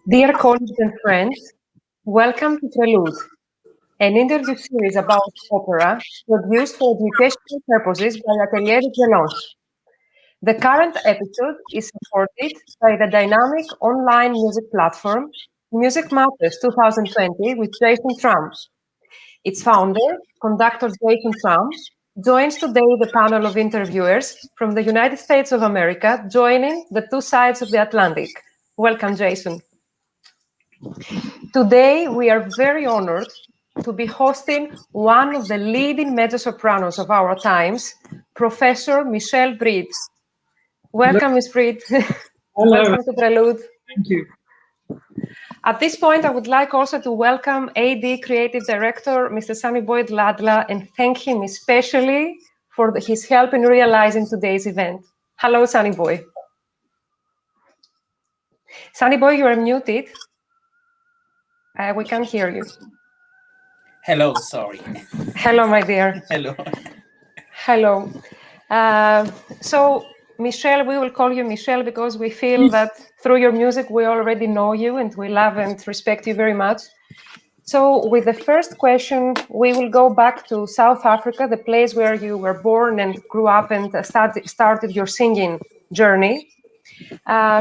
Dear colleagues and friends, welcome to Prelude, an interview series about opera produced for educational purposes by Atelier. The current episode is supported by the dynamic online music platform Music Matters 2020 with Jason Tramm. Its founder, conductor Jason Tramm, joins today the panel of interviewers from the United States of America, joining the two sides of the Atlantic. Welcome, Jason. Today, we are very honored to be hosting one of the leading mezzo-sopranos of our times, Professor Michelle Breedt. Welcome, Ms. Breedt. Welcome to Prelude. Thank you. At this point, I would like also to welcome AdE Creative Director, Mr. Sunny Boyd Ladla, and thank him especially for his help in realizing today's event. Hello, Sunny Boy. Sunny Boy, you are muted. We can't hear you. Hello, sorry. Hello, my dear. Hello. Hello. So, Michelle, we will call you Michelle because we feel that through your music we already know you and we love and respect you very much. So, with the first question, we will go back to South Africa, the place where you were born and grew up and started your singing journey.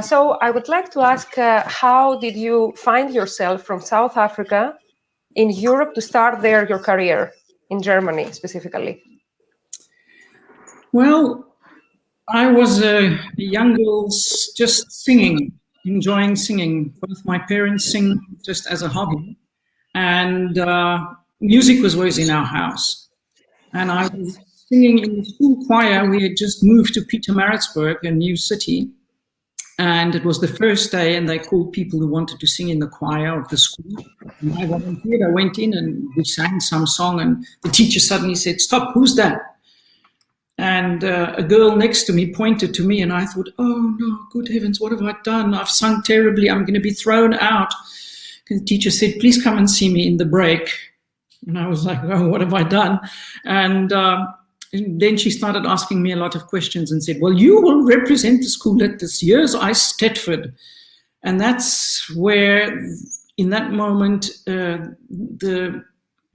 So, I would like to ask, how did you find yourself from South Africa in Europe to start there your career, in Germany specifically? Well, I was a young girl just singing, enjoying singing. Both my parents sing just as a hobby. And music was always in our house. And I was singing in the school choir. We had just moved to Pietermaritzburg, a new city. And it was the first day, and they called people who wanted to sing in the choir of the school. And I volunteered. I went in and we sang some song, and the teacher suddenly said, "Stop, who's that?" And a girl next to me pointed to me, and I thought, oh no, good heavens, what have I done? I've sung terribly, I'm going to be thrown out. And the teacher said, "Please come and see me in the break." And I was like, oh, what have I done? And then she started asking me a lot of questions and said, "Well, you will represent the school at this year's Ice Stetford." And that's where, in that moment, the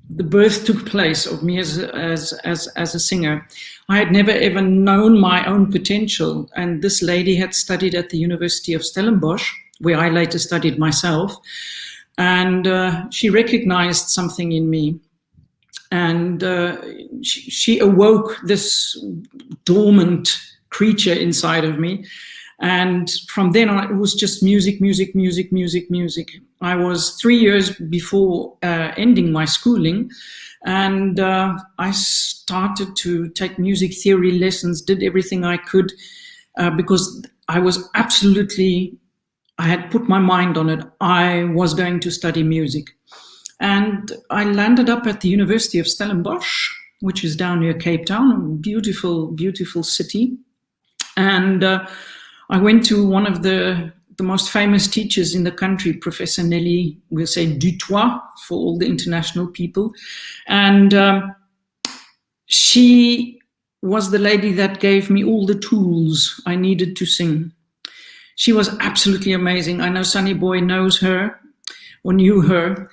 birth took place of me as a singer. I had never ever known my own potential, and this lady had studied at the University of Stellenbosch, where I later studied myself, and she recognized something in me, and she awoke this dormant creature inside of me. And from then on, it was just music, music, music, music, music. I was 3 years before ending my schooling, and I started to take music theory lessons, did everything I could, because I was absolutely, I had put my mind on it. I was going to study music. And I landed up at the University of Stellenbosch, which is down near Cape Town, a beautiful, beautiful city. And I went to one of the most famous teachers in the country, Professor Nelly, we'll say Dutoit for all the international people. And she was the lady that gave me all the tools I needed to sing. She was absolutely amazing. I know Sunny Boy knows her or knew her.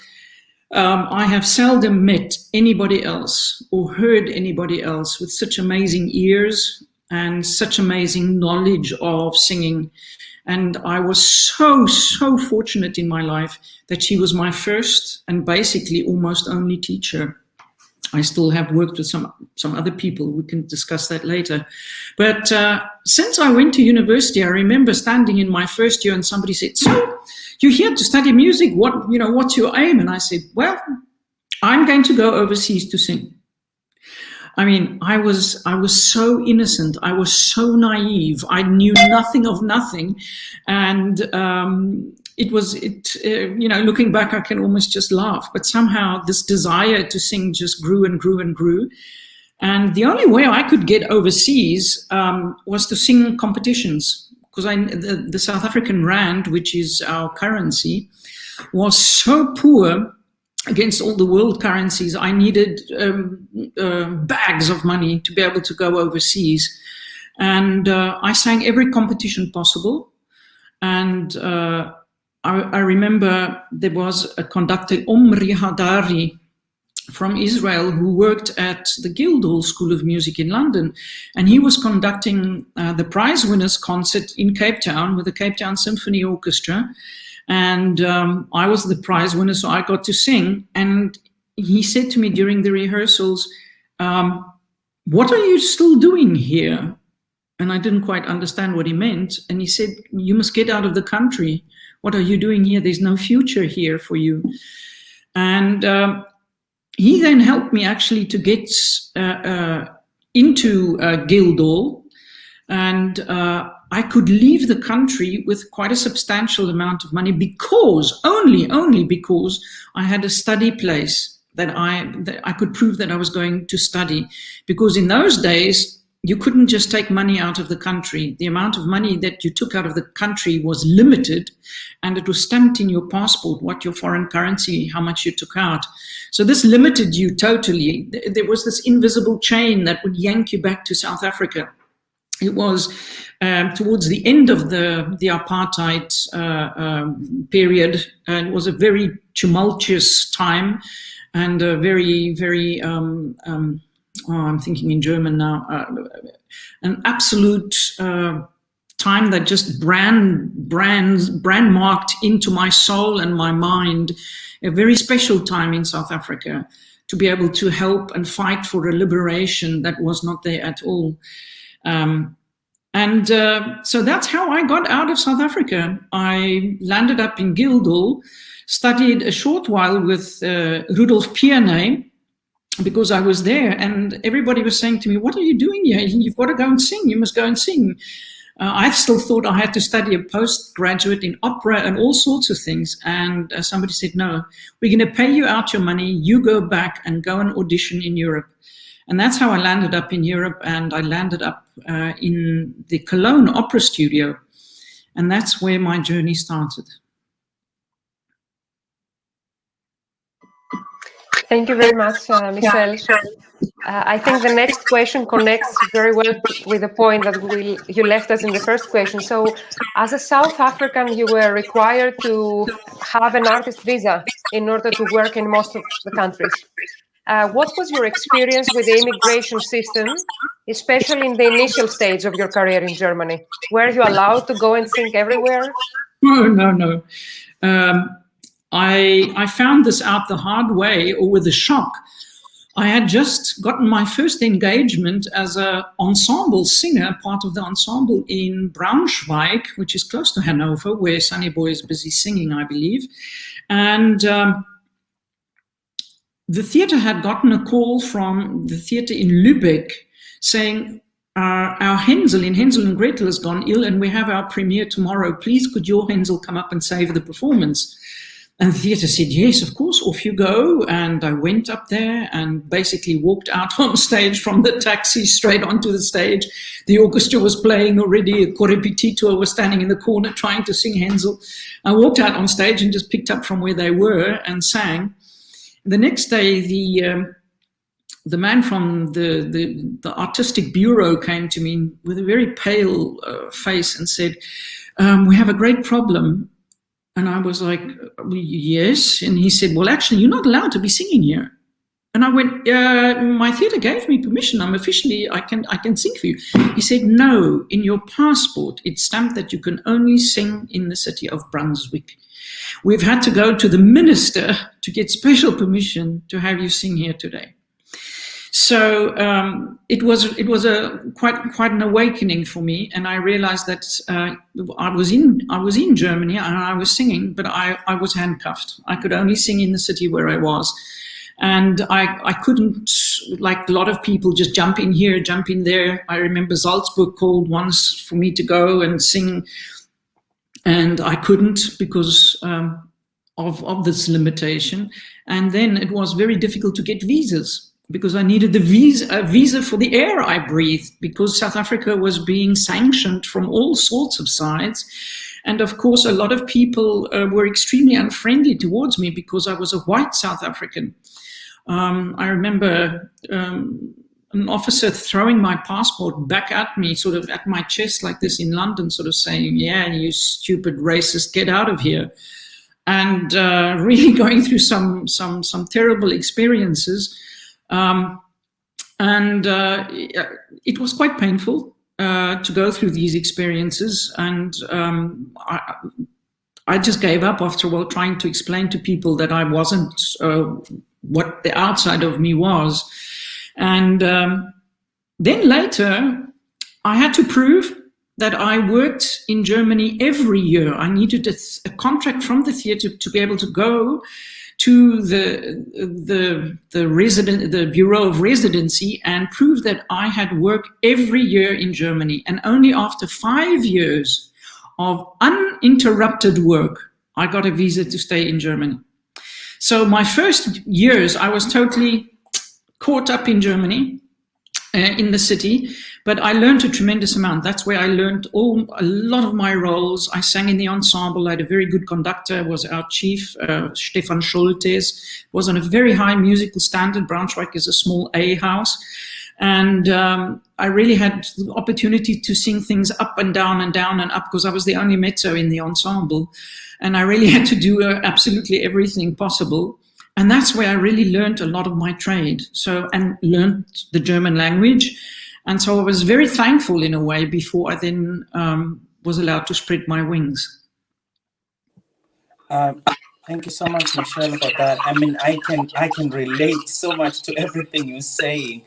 I have seldom met anybody else or heard anybody else with such amazing ears and such amazing knowledge of singing. And I was so, so fortunate in my life that she was my first and basically almost only teacher. I still have worked with some other people. We can discuss that later. But since I went to university, I remember standing in my first year and somebody said, "So you're here to study music. What's your aim?" And I said, "Well, I'm going to go overseas to sing." I mean, I was so innocent. I was so naive. I knew nothing of nothing. And looking back, I can almost just laugh. But somehow this desire to sing just grew and grew and grew. And the only way I could get overseas was to sing competitions. Because the South African rand, which is our currency, was so poor against all the world currencies. I needed bags of money to be able to go overseas. And I sang every competition possible. And I remember there was a conductor, Omri Hadari, from Israel, who worked at the Guildhall School of Music in London, and he was conducting the prize winners concert in Cape Town with the Cape Town Symphony Orchestra, and I was the prize winner, so I got to sing. And he said to me during the rehearsals, "What are you still doing here?" And I didn't quite understand what he meant. And he said, "You must get out of the country. What are you doing here? There's no future here for you." And he then helped me actually to get into Guildhall, and I could leave the country with quite a substantial amount of money because, only because I had a study place that I could prove that I was going to study. Because in those days, you couldn't just take money out of the country. The amount of money that you took out of the country was limited, and it was stamped in your passport, what your foreign currency, how much you took out. So this limited you totally. There was this invisible chain that would yank you back to South Africa. It was towards the end of the apartheid period, and it was a very tumultuous time, and a very, very I'm thinking in German now, an absolute time that just brand-marked into my soul and my mind, a very special time in South Africa to be able to help and fight for a liberation that was not there at all. So that's how I got out of South Africa. I landed up in Guildhall, studied a short while with Rudolf Pierney, because I was there, and everybody was saying to me, "What are you doing here? You've got to go and sing. You must go and sing." I still thought I had to study a postgraduate in opera and all sorts of things. And somebody said, "No, we're going to pay you out your money. You go back and go and audition in Europe." And that's how I landed up in Europe, and I landed up in the Cologne Opera Studio. And that's where my journey started. Thank you very much, Michelle. I think the next question connects very well with the point that you left us in the first question. So, as a South African, you were required to have an artist visa in order to work in most of the countries. What was your experience with the immigration system, especially in the initial stage of your career in Germany? Were you allowed to go and sing everywhere? No. I found this out the hard way, or with a shock. I had just gotten my first engagement as an ensemble singer, part of the ensemble in Braunschweig, which is close to Hanover, where Sonny Boy is busy singing, I believe. And the theatre had gotten a call from the theatre in Lübeck saying, our Hänsel in Hänsel and Gretel has gone ill, and we have our premiere tomorrow. Please, could your Hänsel come up and save the performance? And the theatre said, yes, of course, off you go. And I went up there and basically walked out on stage from the taxi straight onto the stage. The orchestra was playing already. A correpetitor was standing in the corner trying to sing Hänsel. I walked out on stage and just picked up from where they were and sang. The next day, the man from the artistic bureau came to me with a very pale face and said, we have a great problem. And I was like, yes. And he said, well, actually, you're not allowed to be singing here. And I went, my theatre gave me permission. I'm officially, I can sing for you. He said, no, in your passport, it's stamped that you can only sing in the city of Brunswick. We've had to go to the minister to get special permission to have you sing here today. So it was a quite an awakening for me, and I realized that I was in Germany and I was singing, but I was handcuffed. I could only sing in the city where I was, and I couldn't, like a lot of people, just jump in here, jump in there. I remember Salzburg called once for me to go and sing, and I couldn't because of this limitation. And then it was very difficult to get visas, because I needed a visa for the air I breathed, because South Africa was being sanctioned from all sorts of sides. And of course, a lot of people were extremely unfriendly towards me because I was a white South African. I remember an officer throwing my passport back at me, sort of at my chest like this in London, sort of saying, "Yeah, you stupid racist, get out of here." And really going through some terrible experiences. It was quite painful to go through these experiences. And I just gave up after a while, trying to explain to people that I wasn't what the outside of me was. And then later, I had to prove that I worked in Germany every year. I needed a contract from the theatre to be able to go to the Bureau of Residency and prove that I had worked every year in Germany. And only after 5 years of uninterrupted work, I got a visa to stay in Germany. So my first years, I was totally caught up in Germany, in the city, but I learned a tremendous amount. That's where I learned a lot of my roles. I sang in the ensemble. I had a very good conductor, was our chief, Stefan Schultes, was on a very high musical standard. Braunschweig is a small A house. And I really had the opportunity to sing things up and down and down and up, because I was the only mezzo in the ensemble. And I really had to do absolutely everything possible. And that's where I really learned a lot of my trade. And learned the German language. And so I was very thankful in a way before I then was allowed to spread my wings. Thank you so much, Michelle, for that. I mean, I can relate so much to everything you're saying.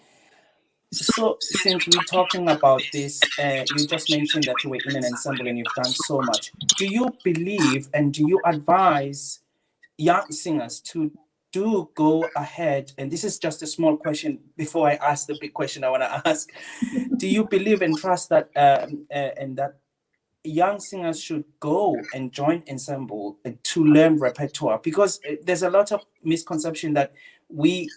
So since we're talking about this, you just mentioned that you were in an ensemble and you've done so much. Do you believe and do you advise young singers to do go ahead? And this is just a small question before I ask the big question I want to ask. Do you believe and trust that and that young singers should go and join ensemble to learn repertoire? Because there's a lot of misconception that we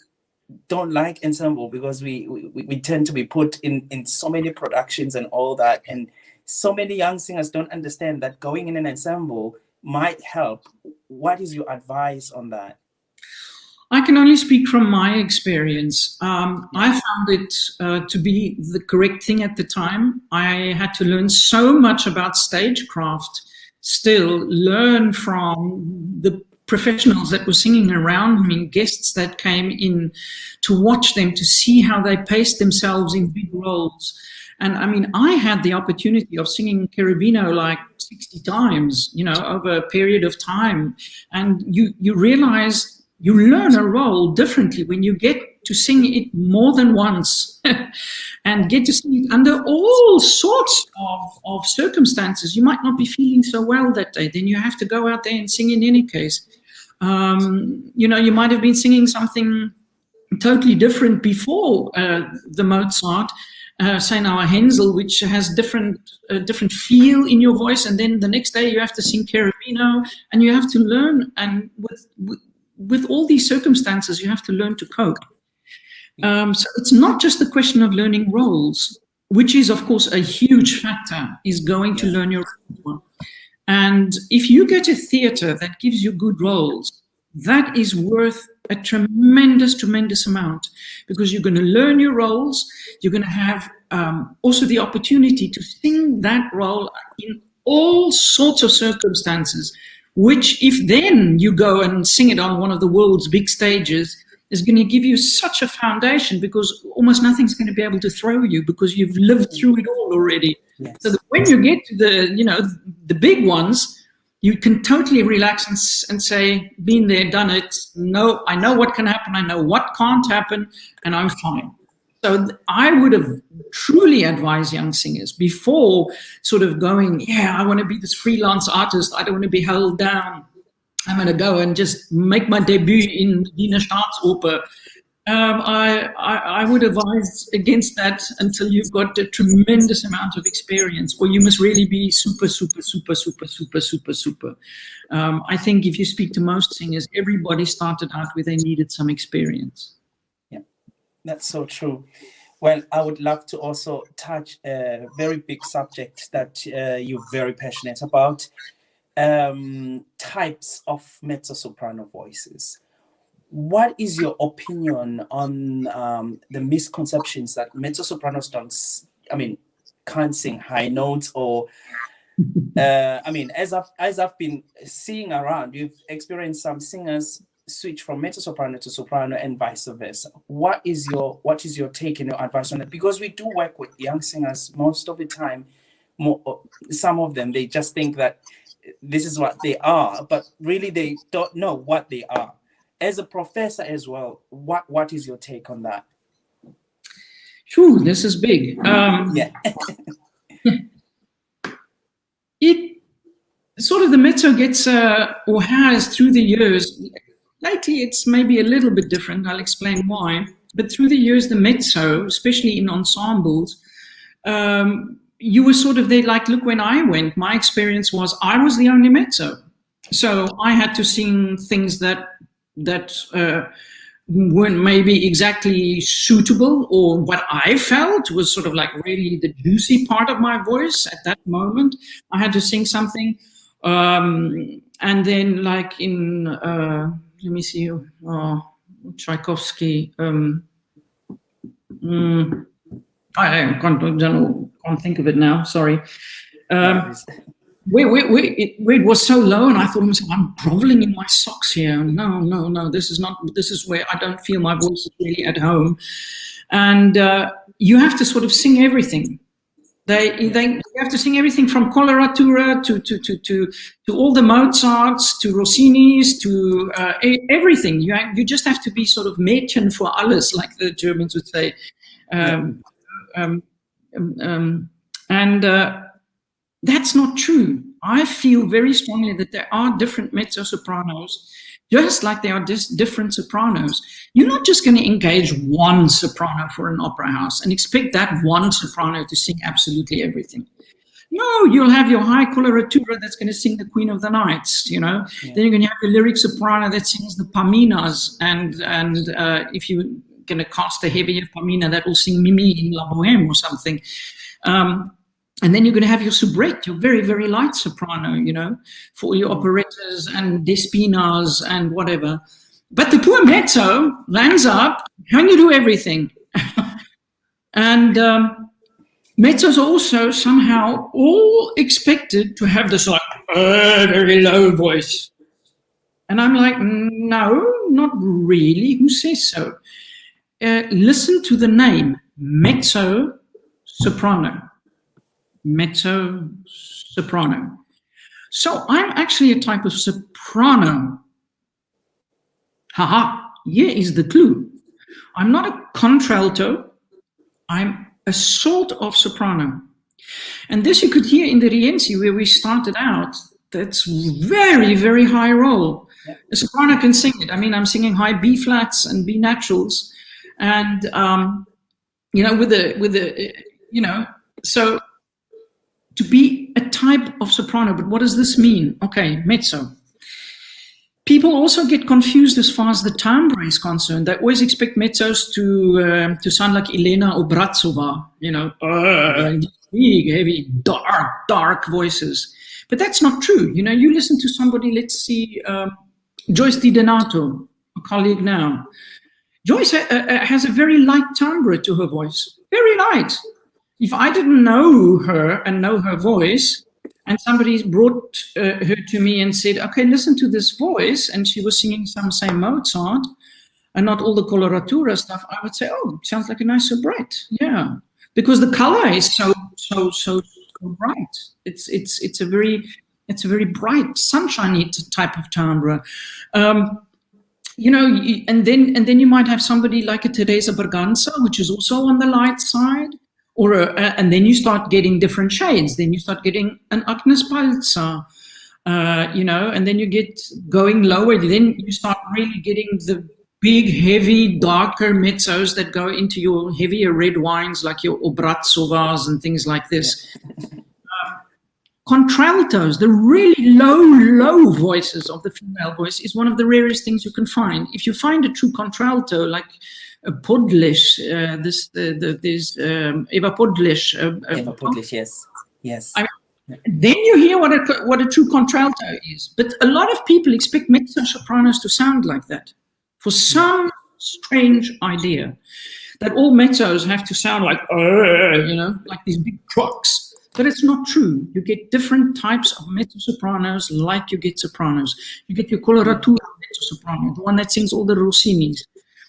don't like ensemble because we tend to be put in so many productions and all that, and so many young singers don't understand that going in an ensemble might help. What is your advice on that? I can only speak from my experience. I found it to be the correct thing at the time. I had to learn so much about stagecraft, still learn from the professionals that were singing around me, guests that came in, to watch them, to see how they paced themselves in big roles. And I mean, I had the opportunity of singing Cherubino like 60 times, over a period of time. And you realize you learn a role differently when you get to sing it more than once and get to sing it under all sorts of circumstances. You might not be feeling so well that day. Then you have to go out there and sing in any case. You might have been singing something totally different before the Mozart, say now a Hänsel, which has different feel in your voice, and then the next day you have to sing Cherubino, and you have to learn, and with all these circumstances, you have to learn to cope. So it's not just the question of learning roles, which is, of course, a huge factor, is going to learn your role. And if you get a theater that gives you good roles, that is worth a tremendous, tremendous amount, because you're going to learn your roles. You're going to have also the opportunity to sing that role in all sorts of circumstances, which if then you go and sing it on one of the world's big stages, is going to give you such a foundation, because almost nothing's going to be able to throw you, because you've lived through it all already. Yes. So that when you get to the big ones, you can totally relax and say, been there, done it. No, I know what can happen. I know what can't happen, and I'm fine. So I would have truly advised young singers before sort of going, I want to be this freelance artist. I don't want to be held down. I'm going to go and just make my debut in Wiener Staatsoper. I would advise against that until you've got a tremendous amount of experience, or you must really be super, super, super, super, super, super, super. I think if you speak to most singers, everybody started out with they needed some experience. Yeah, that's so true. Well, I would love to also touch a very big subject that you're very passionate about, types of mezzo-soprano voices. what is your opinion on the misconceptions that mezzo-sopranos can't sing high notes, or as I've been seeing around, you've experienced some singers switch from mezzo-soprano to soprano and vice versa. What is your take and your advice on that? Because we do work with young singers most of the time. Some of them, they just think that this is what they are, but really they don't know what they are. As a professor as well, what is your take on that? Phew, this is big. Yeah. It sort of, the mezzo gets or has through the years. Lately, it's maybe a little bit different. I'll explain why. But through the years, the mezzo, especially in ensembles, you were sort of there. Like, look, when I went, my experience was I was the only mezzo, so I had to sing things that weren't maybe exactly suitable, or what I felt was sort of like really the juicy part of my voice at that moment. I had to sing something, and then like in let me see, Tchaikovsky. I can't think of it now. Sorry. Where it was so low, and I thought to myself, I'm groveling in my socks here. No, this is where I don't feel my voice is really at home. And you have to sort of sing everything. You have to sing everything from coloratura to all the Mozarts, to Rossini's, to everything. You just have to be sort of Mädchen für alles, like the Germans would say. That's not true. I feel very strongly that there are different mezzo-sopranos, just like there are different sopranos. You're not just going to engage one soprano for an opera house and expect that one soprano to sing absolutely everything. No, you'll have your high coloratura that's going to sing the Queen of the Nights, you know. Yeah. Then you're going to have your lyric soprano that sings the Paminas, and if you're going to cast a heavier Pamina, that will sing Mimi in La Bohème or something. And then you're going to have your soubrette, your very, very light soprano, you know, for all your operettas and despinas and whatever. But the poor mezzo lands up, can you do everything? And mezzos also somehow all expected to have this like very low voice. And I'm like, no, not really. Who says so? Listen to the name, mezzo-soprano. Mezzo-soprano. So I'm actually a type of soprano. Haha, here is the clue. I'm not a contralto. I'm a sort of soprano. And this you could hear in the Rienzi, where we started out. That's very, very high roll. Yeah. A soprano can sing it. I mean, I'm singing high B flats and B naturals. And, you know, with the, you know, so to be a type of soprano, but what does this mean? Okay, mezzo. People also get confused as far as the timbre is concerned. They always expect mezzos to sound like Elena Obrazova, you know, big, heavy, dark voices. But that's not true. You know, you listen to somebody, let's see, Joyce Di Donato, a colleague now. Joyce has a very light timbre to her voice, very light. If I didn't know her and know her voice, and somebody brought her to me and said, okay, listen to this voice, and she was singing some, say, Mozart, and not all the coloratura stuff, I would say, oh, sounds like a nice soubrette, yeah. Because the color is so bright. It's a very bright, sunshiny type of timbre. You know, and then you might have somebody like a Teresa Berganza, which is also on the light side. And then you start getting different shades. Then you start getting an Agnes Balza, you know, and then you get going lower. Then you start really getting the big, heavy, darker mezzos that go into your heavier red wines, like your Obrazovas and things like this. Contraltos, the really low voices of the female voice, is one of the rarest things you can find. If you find a true contralto, like Podlish, there's Eva Podlish. Eva Podlish, yes. I mean, then you hear what a true contralto is. But a lot of people expect mezzo-sopranos to sound like that. for some strange idea that all mezzos have to sound like, like these big trucks. But it's not true. You get different types of mezzo-sopranos like you get sopranos. You get your coloratura mezzo-soprano, the one that sings all the Rossinis.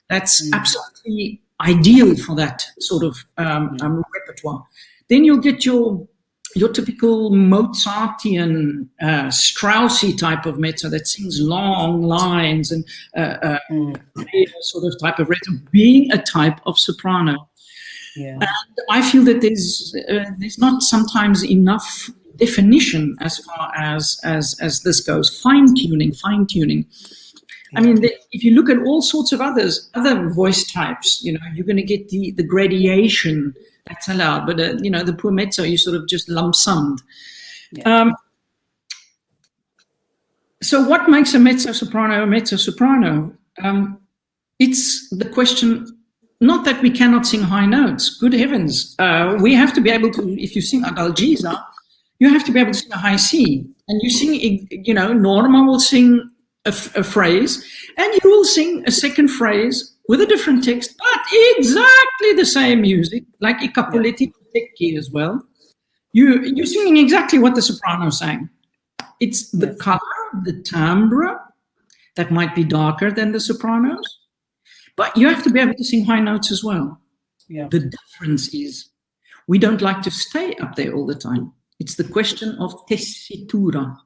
That's absolutely ideal for that sort of repertoire. Then you'll get your typical Mozartian, Straussy type of mezzo that sings long lines and sort of type of retro, being a type of soprano. Yeah. And I feel that there's not sometimes enough definition as far as this goes. Fine tuning. I mean, if you look at all sorts of other voice types, you're going to get the gradation that's allowed. But the poor mezzo, you sort of just lump summed. Yeah. So what makes a mezzo-soprano a mezzo-soprano? It's the question. Not that we cannot sing high notes. Good heavens. We have to be able to, if you sing Adalgisa, you have to be able to sing a high C. And you sing, Norma will sing a phrase, and you will sing a second phrase with a different text, but exactly the same music, like I Capuletti Tecchi as well. You're singing exactly what the soprano sang. It's the color, the timbre, that might be darker than the sopranos. But you have to be able to sing high notes as well. Yeah. The difference is we don't like to stay up there all the time. It's the question of tessitura.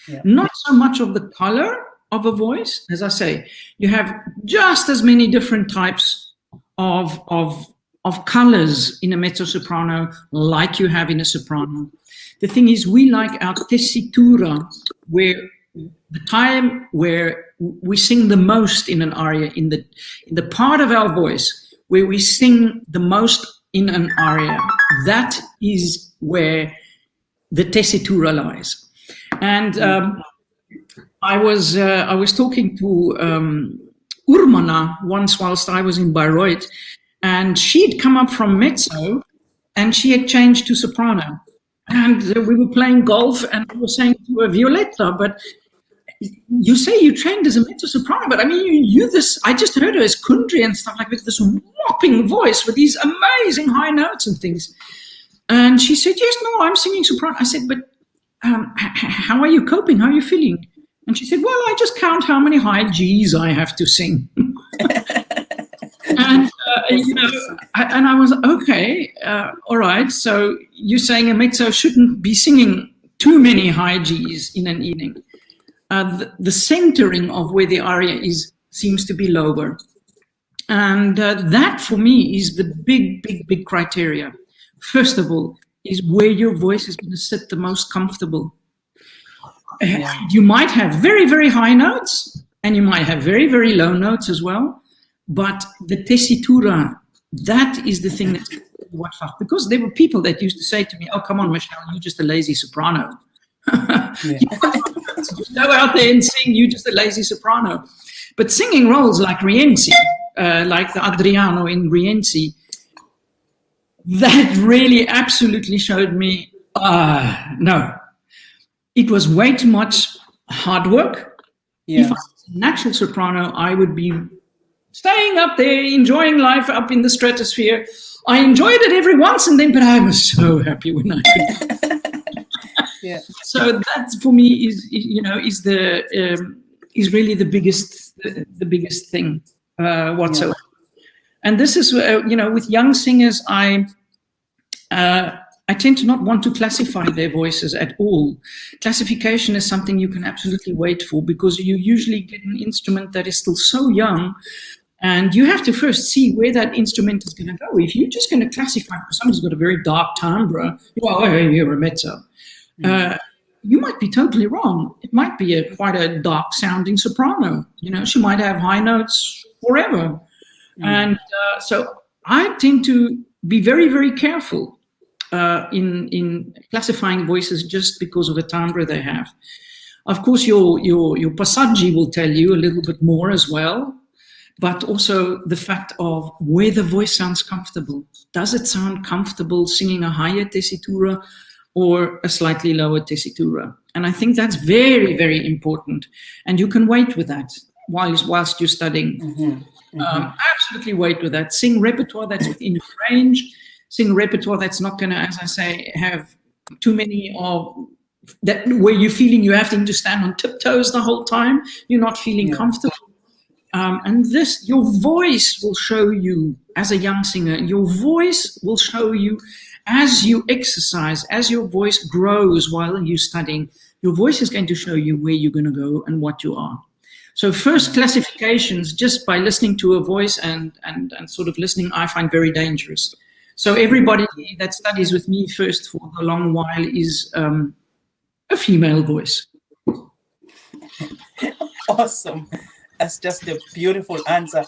Yeah. Not so much of the color of a voice. As I say, you have just as many different types of colors in a mezzo-soprano like you have in a soprano. The thing is, we like our tessitura, where the time where we sing the most in an aria, in the part of our voice where we sing the most in an aria, that is where the tessitura lies. And I was talking to Urmana once whilst I was in Bayreuth, and she'd come up from mezzo and she had changed to soprano. And we were playing golf, and I was saying to her, Violetta, but you say you trained as a mezzo-soprano, but I mean, I just heard her as Kundry and stuff like this whopping voice with these amazing high notes and things. And she said, yes, no, I'm singing soprano. I said, but how are you coping? How are you feeling? And she said, well, I just count how many high G's I have to sing. And, and I was, okay, all right. So you're saying a mezzo shouldn't be singing too many high G's in an evening. The centering of where the aria is seems to be lower. And that, for me, is the big criteria. First of all, is where your voice is going to sit the most comfortable. You might have very, very high notes, and you might have very, very low notes as well. But the tessitura, that is the thing that's what fuck. Because there were people that used to say to me, oh, come on, Michelle, you're just a lazy soprano. Just go out there and sing, you're just a lazy soprano. But singing roles like Rienzi, like the Adriano in Rienzi, that really absolutely showed me, no. It was way too much hard work. Yeah. If I was a natural soprano, I would be staying up there, enjoying life up in the stratosphere. I enjoyed it every once and then, but I was so happy when I could. Yeah. So that for me is really the biggest thing whatsoever. Yeah. And this is with young singers, I tend to not want to classify their voices at all. Classification is something you can absolutely wait for, because you usually get an instrument that is still so young, and you have to first see where that instrument is going to go. If you're just going to classify, somebody's got a very dark timbre, you're a mezzo. You might be totally wrong. It might be quite a dark sounding soprano. She might have high notes forever. And so I tend to be very, very careful in classifying voices just because of the timbre they have. Of course, your passaggi will tell you a little bit more as well, but also the fact of where the voice sounds comfortable. Does it sound comfortable singing a higher tessitura or a slightly lower tessitura? And I think that's very, very important. And you can wait with that. whilst you're studying. Absolutely wait with that. Sing repertoire that's within your range. Sing repertoire that's not going to, as I say, have too many of that where you're feeling you're having to stand on tiptoes the whole time. You're not feeling comfortable. And your voice will show you as a young singer, your voice will show you as you exercise, as your voice grows while you're studying, your voice is going to show you where you're going to go and what you are. So first classifications, just by listening to a voice and sort of listening, I find very dangerous. So everybody that studies with me first for a long while is a female voice. Awesome. That's just a beautiful answer.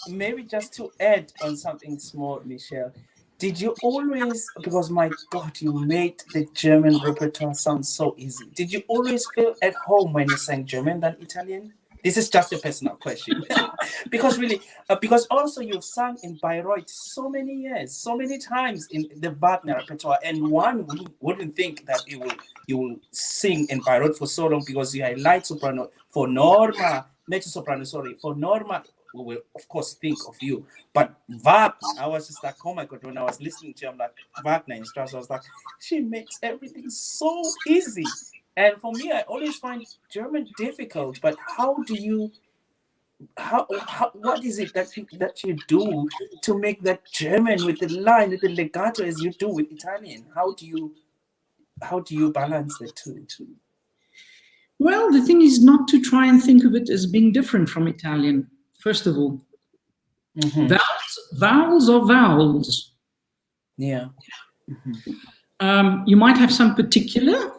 Maybe just to add on something small, Michelle, did you always, because my God, you made the German repertoire sound so easy. Did you always feel at home when you sang German than Italian? This is just a personal question. Because really, because also you've sung in Bayreuth so many years, so many times in the Wagner repertoire, and one wouldn't think that you will sing in Bayreuth for so long because you are a light soprano. For Norma, Mezzo-Soprano, for Norma, we will of course think of you. But Wagner, I was just like, oh my God, when I was listening to him, like Wagner and Strauss, I was like, she makes everything so easy. And for me, I always find German difficult. But what is it that you do to make that German with the line, with the legato as you do with Italian? How do you balance the two? Well, the thing is not to try and think of it as being different from Italian, first of all. Mm-hmm. Vowels are vowels. Yeah. Mm-hmm. You might have some particular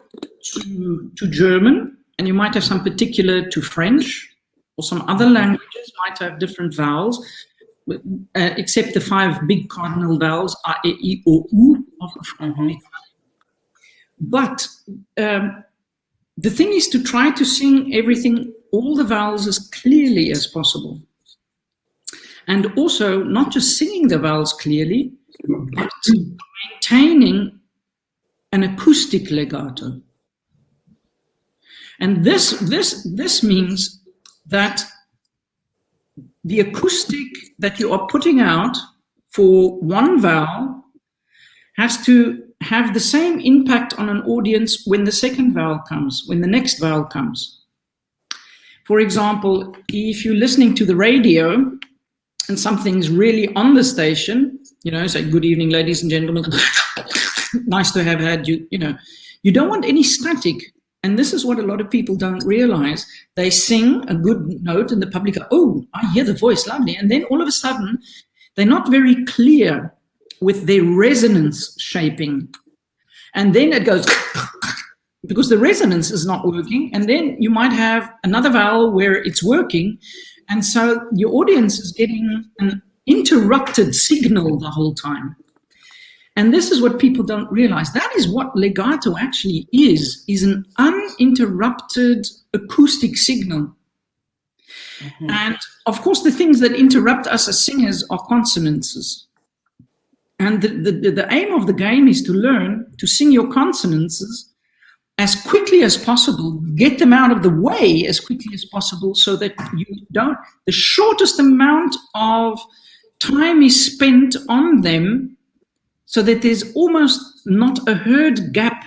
to German, and you might have some particular to French, or some other languages might have different vowels, except the 5 big cardinal vowels, A, E, I, O, U. Mm-hmm. But the thing is to try to sing everything, all the vowels as clearly as possible. And also not just singing the vowels clearly, but maintaining an acoustic legato. And this means that the acoustic that you are putting out for one vowel has to have the same impact on an audience when the second vowel comes, when the next vowel comes. For example, if you're listening to the radio and something's really on the station, say, good evening, ladies and gentlemen, nice to have had you, you don't want any static. And this is what a lot of people don't realize. They sing a good note and the public go, oh, I hear the voice, lovely. And then all of a sudden, they're not very clear with their resonance shaping. And then it goes, because the resonance is not working. And then you might have another vowel where it's working. And so your audience is getting an interrupted signal the whole time. And this is what people don't realize. That is what legato actually is an uninterrupted acoustic signal. Mm-hmm. And of course, the things that interrupt us as singers are consonances. And the aim of the game is to learn to sing your consonances as quickly as possible, get them out of the way as quickly as possible so that the shortest amount of time is spent on them so that there's almost not a heard gap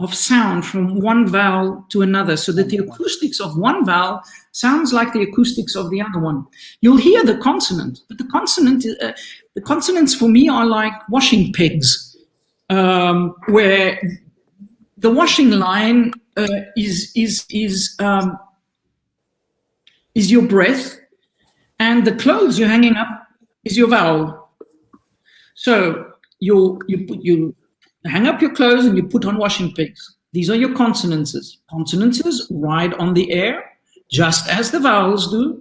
of sound from one vowel to another, so that the acoustics of one vowel sounds like the acoustics of the other one. You'll hear the consonant, but the consonants for me are like washing pegs, where the washing line is your breath, and the clothes you're hanging up is your vowel. So you hang up your clothes and you put on washing pegs. These are your consonances. Consonances ride on the air, just as the vowels do.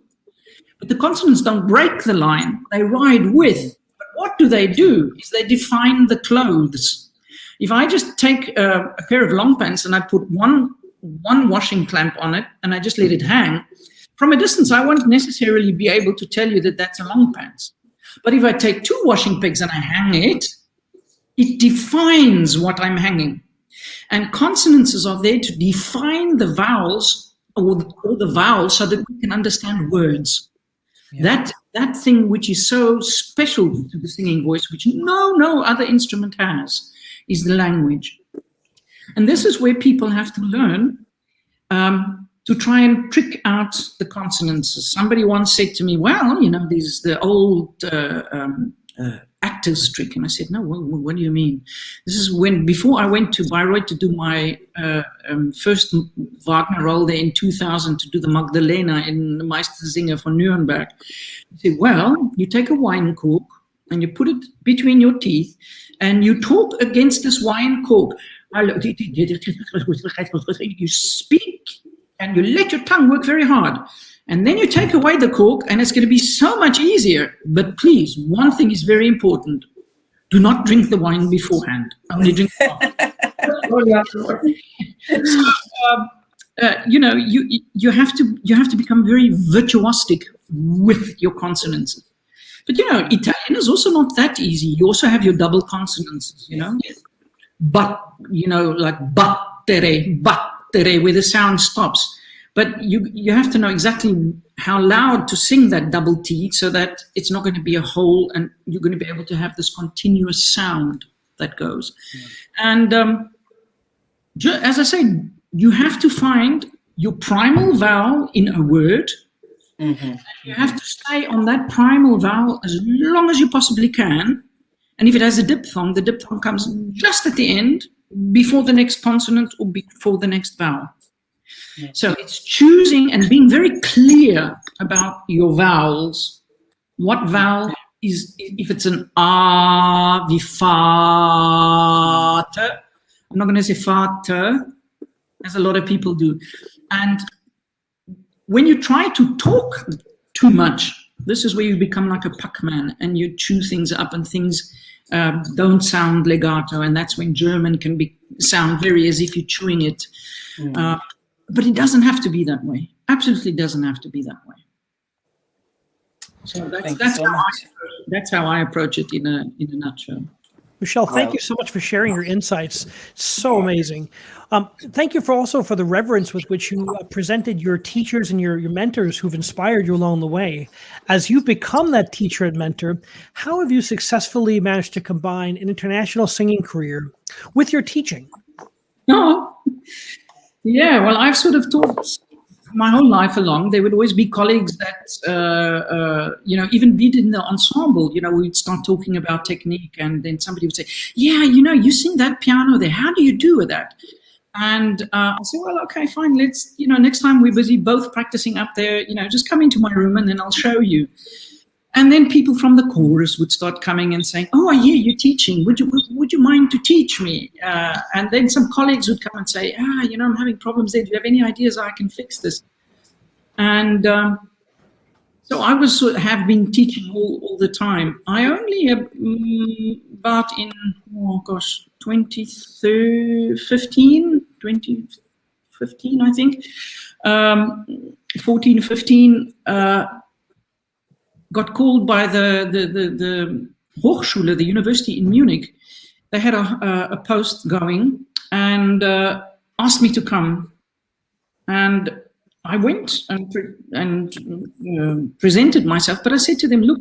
But the consonants don't break the line, they ride with. But what do? Is they define the clothes. If I just take a pair of long pants and I put one washing clamp on it and I just let it hang, from a distance I won't necessarily be able to tell you that that's a long pants. But if I take 2 washing pegs and I hang it, it defines what I'm hanging. And consonances are there to define the vowels or the vowels so that we can understand words. Yeah. That thing which is so special to the singing voice, which no other instrument has, is the language. And this is where people have to learn to try and trick out the consonants. Somebody once said to me, well, this is the old actor's trick. And I said, no, what do you mean? This is before I went to Bayreuth to do my first Wagner role there in 2000 to do the Magdalena in the Meistersinger for Nuremberg. I said, well, you take a wine cork and you put it between your teeth and you talk against this wine cork. You speak and you let your tongue work very hard. And then you take away the cork and it's going to be so much easier. But please, one thing is very important. Do not drink the wine beforehand. Only drink the wine. You have to become very virtuosic with your consonants. But, Italian is also not that easy. You also have your double consonants, But, like battere, where the sound stops. But you have to know exactly how loud to sing that double T so that it's not going to be a hole and you're going to be able to have this continuous sound that goes. And as I said, you have to find your primal vowel in a word. Mm-hmm. You have to stay on that primal vowel as long as you possibly can. And if it has a diphthong, the diphthong comes just at the end, before the next consonant or before the next vowel. Yeah. So it's choosing and being very clear about your vowels. What vowel is, if it's an A, the Vater. I'm not going to say Vater, as a lot of people do. And when you try to talk too much, this is where you become like a Pac-Man and you chew things up and things don't sound legato, and that's when German can sound very as if you're chewing it. But it doesn't have to be that way. Absolutely doesn't have to be that way. So that's how I approach it in a nutshell. Michelle, thank you so much for sharing your insights. So amazing. Thank you for the reverence with which you presented your teachers and your mentors who've inspired you along the way. As you've become that teacher and mentor, how have you successfully managed to combine an international singing career with your teaching? Yeah, well, I've sort of taught my whole life along. There would always be colleagues that, even did in the ensemble, we'd start talking about technique and then somebody would say, yeah, you sing that piano there. How do you do with that? And I say, well, okay, fine. Let's, next time we're busy both practicing up there, just come into my room and then I'll show you. And then people from the chorus would start coming and saying, oh, I hear you're teaching. Would you mind to teach me? And then some colleagues would come and say, I'm having problems there. Do you have any ideas how I can fix this? And so I have been teaching all the time. I only about in, 2015, I think, 14, 15, got called by the Hochschule, the university in Munich. They had a post going and asked me to come. And I went and presented myself, but I said to them, look,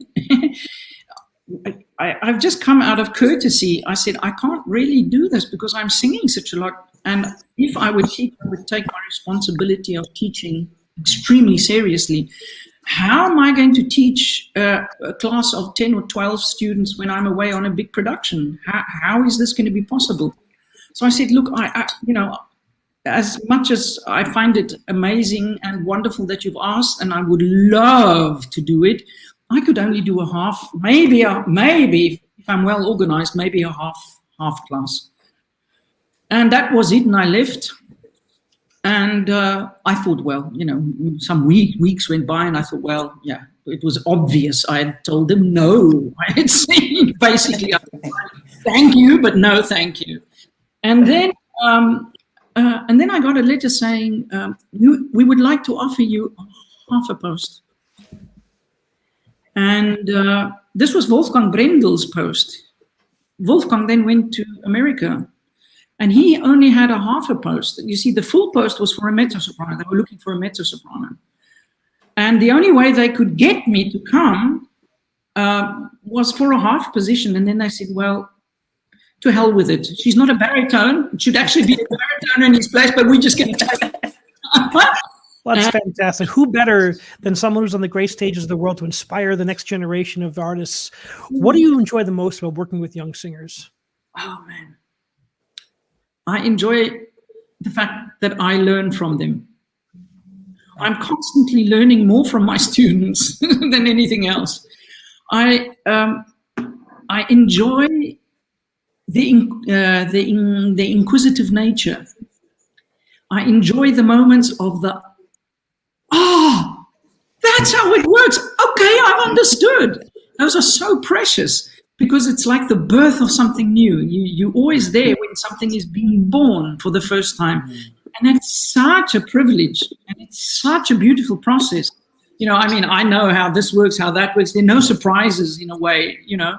I've just come out of courtesy. I said, I can't really do this because I'm singing such a lot. And if I would teach, I would take my responsibility of teaching extremely seriously. How am I going to teach a class of 10 or 12 students when I'm away on a big production? How is this going to be possible? So I said, look, I as much as I find it amazing and wonderful that you've asked, and I would love to do it, I could only do a half, maybe if I'm well organized, maybe a half class. And that was it, and I left. And I thought, well, some weeks went by, and I thought, well, yeah, it was obvious. I had told them no. I had seen basically, thank you, but no, thank you. And then I got a letter saying, we would like to offer you half a post. And this was Wolfgang Brendel's post. Wolfgang then went to America. And he only had a half a post. You see, the full post was for a mezzo-soprano. They were looking for a mezzo-soprano. And the only way they could get me to come was for a half position. And then they said, well, to hell with it. She's not a baritone. It should actually be a baritone in his place, but we just get to take it. Well, that's fantastic. Who better than someone who's on the great stages of the world to inspire the next generation of artists? What do you enjoy the most about working with young singers? Oh, man. I enjoy the fact that I learn from them. I'm constantly learning more from my students than anything else. I enjoy the inquisitive nature. I enjoy the moments of that's how it works. Okay, I've understood. Those are so precious because it's like the birth of something new. You're always there when something is being born for the first time. And it's such a privilege and it's such a beautiful process. You know, I mean, I know how this works, how that works. There are no surprises in a way, you know.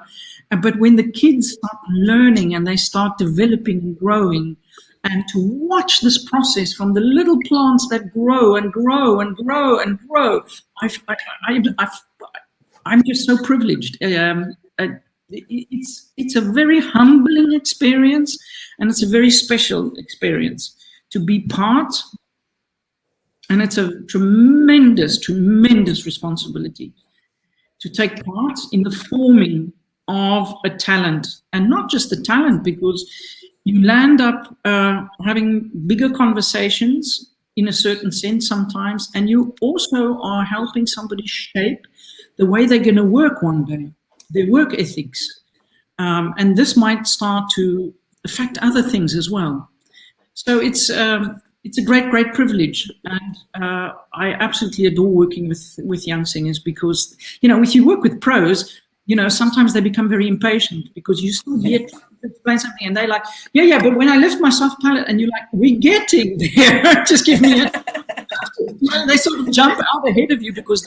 But when the kids start learning and they start developing and growing, and to watch this process from the little plants that grow and grow and grow and grow, I'm just so privileged. It's a very humbling experience, and it's a very special experience to be part. And it's a tremendous, tremendous responsibility to take part in the forming of a talent, and not just a talent, because you land up having bigger conversations in a certain sense sometimes, and you also are helping somebody shape the way they're going to work one day, their work ethics. And this might start to affect other things as well. So it's a great, great privilege. And I absolutely adore working with young singers because, you know, if you work with pros, you know, sometimes they become very impatient because you still here trying to explain something and they're like, yeah, but when I lift my soft palate, and you're like, we're getting there, just give me a... You know, they sort of jump out ahead of you because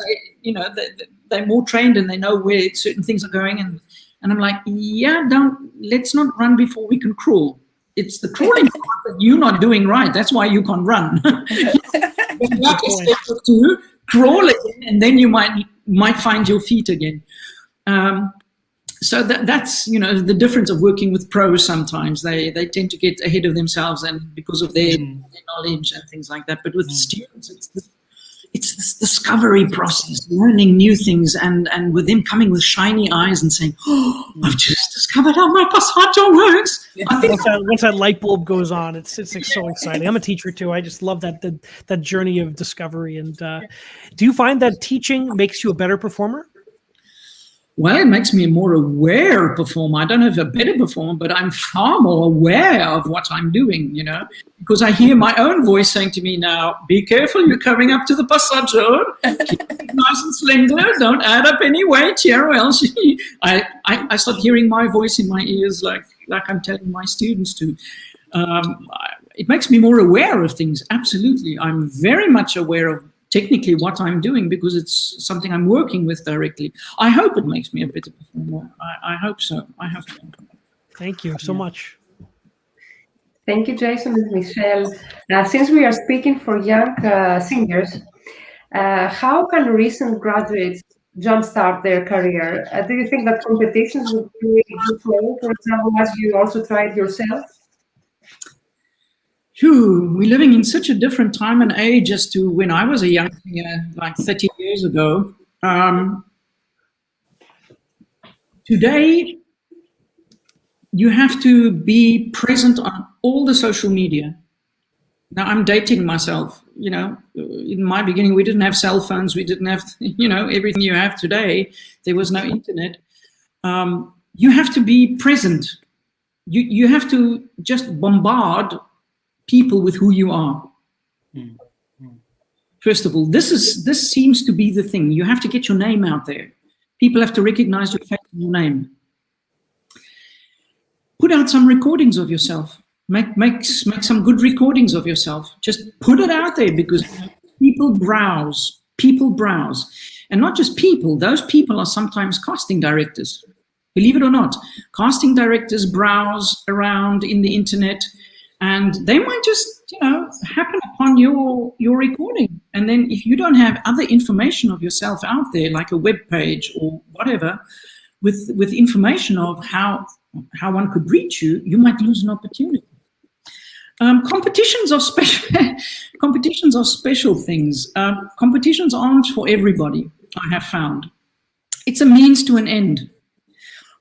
they're more trained and they know where certain things are going. And I'm like, yeah, let's not run before we can crawl. It's the crawling part that you're not doing right. That's why you can't run. You have to step up to crawl again, and then you might find your feet again. So that's, you know, the difference of working with pros. Sometimes they tend to get ahead of themselves, and because of their knowledge and things like that. But with students, it's this discovery process, learning new things, and with them coming with shiny eyes and saying, "Oh, I've just discovered how my passaggio works." I think once that light bulb goes on, it's so exciting. I'm a teacher too. I just love that journey of discovery. And do you find that teaching makes you a better performer? Well, it makes me a more aware performer. I don't know if a better performer, but I'm far more aware of what I'm doing, you know, because I hear my own voice saying to me now, be careful, you're coming up to the passaggio, keep it nice and slender, don't add up any weight here, or else I start hearing my voice in my ears like I'm telling my students to. It makes me more aware of things, absolutely. I'm very much aware of technically what I'm doing because it's something I'm working with directly. I hope it makes me a better performer. I hope so. Thank you so much. Thank you, Jason and Michelle. Since we are speaking for young singers, how can recent graduates jumpstart their career? Do you think that competitions would be a good way, for example, as you also tried yourself? We're living in such a different time and age as to when I was a young singer, like 30 years ago. Today, you have to be present on all the social media. Now, I'm dating myself. You know, in my beginning, we didn't have cell phones. We didn't have, you know, everything you have today. There was no internet. You have to be present. You have to just bombard people with who you are. First of all, this seems to be the thing. You have to get your name out there. People have to recognize your face and your name. Put out some recordings of yourself. Make some good recordings of yourself. Just put it out there because people browse. And not just people. Those people are sometimes casting directors. Believe it or not, casting directors browse around in the internet. And they might just, happen upon your recording. And then if you don't have other information of yourself out there, like a web page or whatever, with information of how one could reach you, you might lose an opportunity. Competitions are special. Competitions are special things. Competitions aren't for everybody, I have found. It's a means to an end.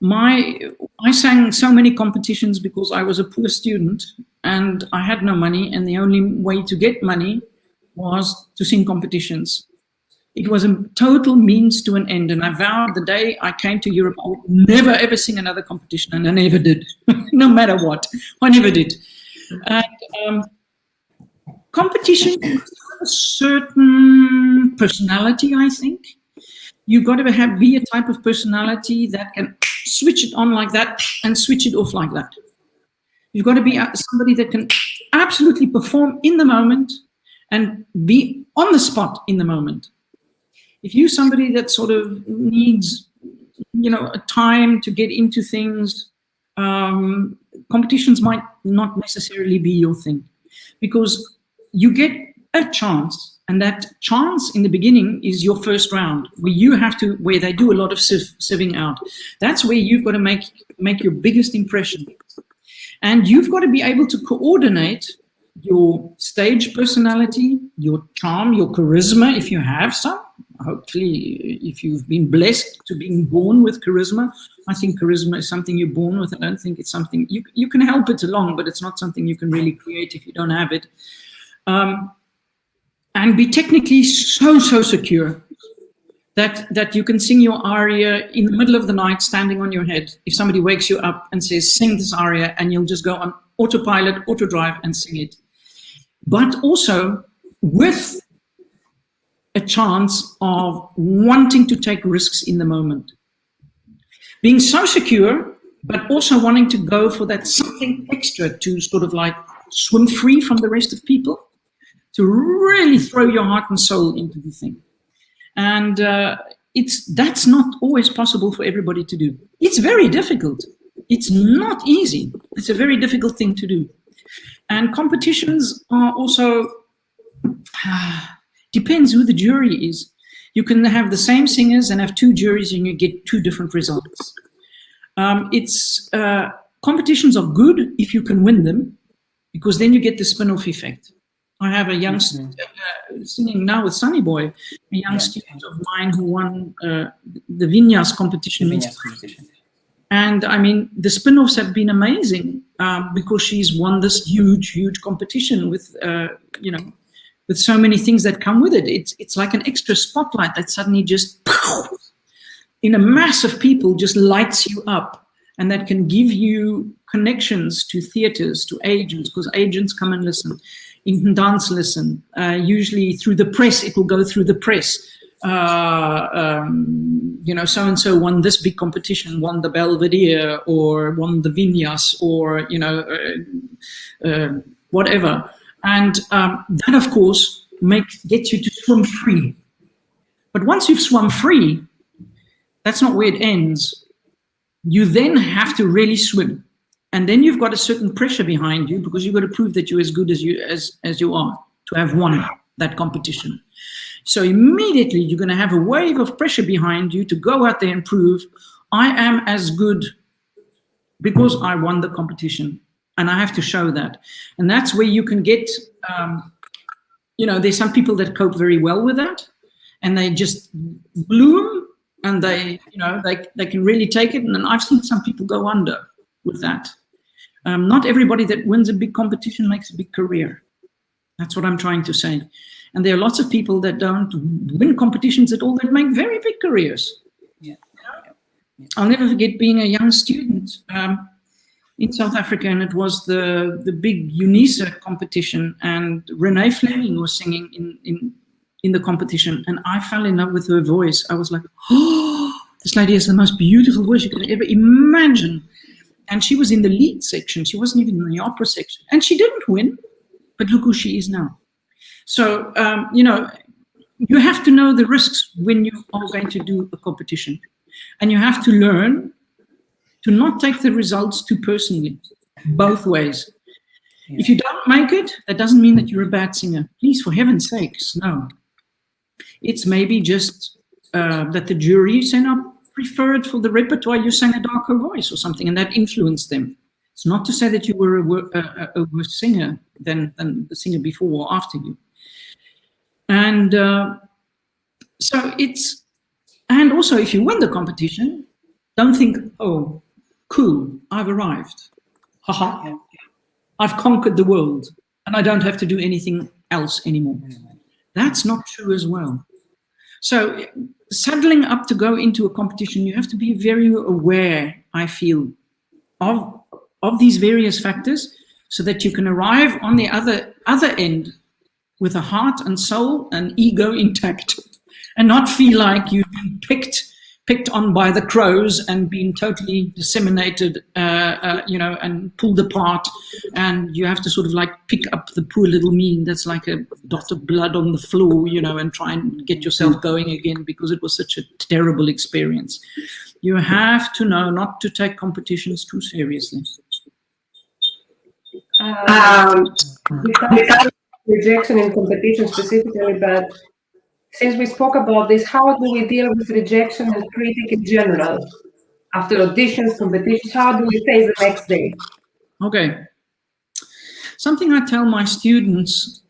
I sang so many competitions because I was a poor student and I had no money, and the only way to get money was to sing competitions. It was a total means to an end, and I vowed the day I came to Europe I would never ever sing another competition, and I never did. No matter what, I never did. And competition has a certain personality, I think. You've got to be a type of personality that can switch it on like that and switch it off like that. You've got to be somebody that can absolutely perform in the moment and be on the spot in the moment. If you're somebody that sort of needs, a time to get into things, competitions might not necessarily be your thing, because you get a chance. And that chance in the beginning is your first round, where they do a lot of sieving out. That's where you've got to make your biggest impression. And you've got to be able to coordinate your stage personality, your charm, your charisma, if you have some. Hopefully, if you've been blessed to being born with charisma. I think charisma is something you're born with. I don't think it's something you can help it along, but it's not something you can really create if you don't have it. And be technically so secure that you can sing your aria in the middle of the night, standing on your head. If somebody wakes you up and says, sing this aria, and you'll just go on autopilot, auto drive, and sing it. But also with a chance of wanting to take risks in the moment. Being so secure, but also wanting to go for that something extra to sort of like swim free from the rest of people, to really throw your heart and soul into the thing. And that's not always possible for everybody to do. It's very difficult. It's not easy. It's a very difficult thing to do. And competitions are also, depends who the jury is. You can have the same singers and have two juries and you get two different results. Competitions are good if you can win them, because then you get the spin-off effect. I have a young singing now with Sunny Boy, a young student of mine who won the Vinyas competition. And I mean, the spin-offs have been amazing because she's won this huge competition with, with so many things that come with it. It's like an extra spotlight that suddenly just, in a mass of people, just lights you up. And that can give you connections to theaters, to agents, because agents come and listen. In dance listen, usually through the press, it will go through the press. So-and-so won this big competition, won the Belvedere, or won the Vinyas, or, whatever. And that, of course, gets you to swim free. But once you've swum free, that's not where it ends. You then have to really swim. And then you've got a certain pressure behind you, because you've got to prove that you're as good as you are to have won that competition. So immediately you're going to have a wave of pressure behind you to go out there and prove I am as good because I won the competition, and I have to show that. And that's where you can get, there's some people that cope very well with that, and they just bloom, and they can really take it. And then I've seen some people go under with that. Not everybody that wins a big competition makes a big career. That's what I'm trying to say. And there are lots of people that don't win competitions at all that make very big careers. Yeah. I'll never forget being a young student in South Africa, and it was the big UNISA competition, and Renee Fleming was singing in the competition, and I fell in love with her voice. I was like, oh, this lady has the most beautiful voice you could ever imagine. And she was in the lead section. She wasn't even in the opera section. And she didn't win, but look who she is now. So, you have to know the risks when you are going to do a competition. And you have to learn to not take the results too personally, both ways. If you don't make it, that doesn't mean that you're a bad singer. Please, for heaven's sakes, no. It's maybe just that the jury say, no, preferred for the repertoire, you sang a darker voice or something, and that influenced them. It's not to say that you were a worse singer than the singer before or after you. And so it's, and also if you win the competition, don't think, oh, cool, I've arrived. Haha, I've conquered the world and I don't have to do anything else anymore. That's not true as well. So saddling up to go into a competition, you have to be very aware, I feel, of these various factors so that you can arrive on the other end with a heart and soul and ego intact and not feel like you've been picked on by the crows and been totally disseminated, and pulled apart, and you have to sort of like pick up the poor little me that's like a dot of blood on the floor, and try and get yourself going again because it was such a terrible experience. You have to know not to take competitions too seriously. Without rejection in competition specifically, but since we spoke about this, how do we deal with rejection and critique in general? After auditions, competitions, how do we face the next day? Okay. Something I tell my students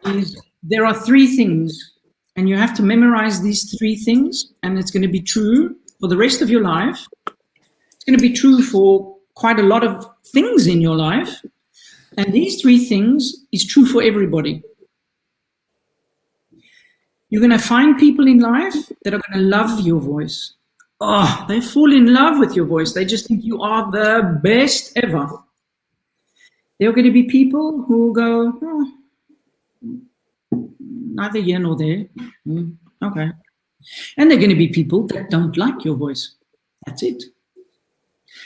is there are 3 things, and you have to memorize these 3 things, and it's going to be true for the rest of your life. It's going to be true for quite a lot of things in your life. And these 3 things is true for everybody. You're going to find people in life that are going to love your voice. Oh, they fall in love with your voice. They just think you are the best ever. There are going to be people who go, neither here nor there. Okay. And there are going to be people that don't like your voice. That's it.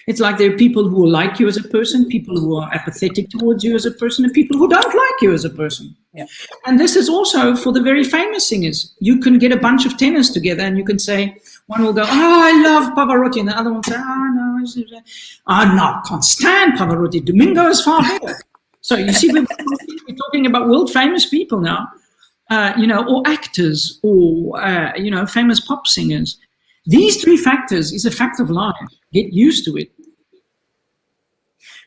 It's like there are people who will like you as a person, people who are apathetic towards you as a person, and people who don't like you as a person. Yeah. And this is also for the very famous singers. You can get a bunch of tenors together and you can say, one will go, oh, I love Pavarotti, and the other one will say, oh, no, I can't stand Pavarotti. Domingo is far better. So you see, we're talking about world famous people now, or actors, or, famous pop singers. These 3 factors is a fact of life. Get used to it.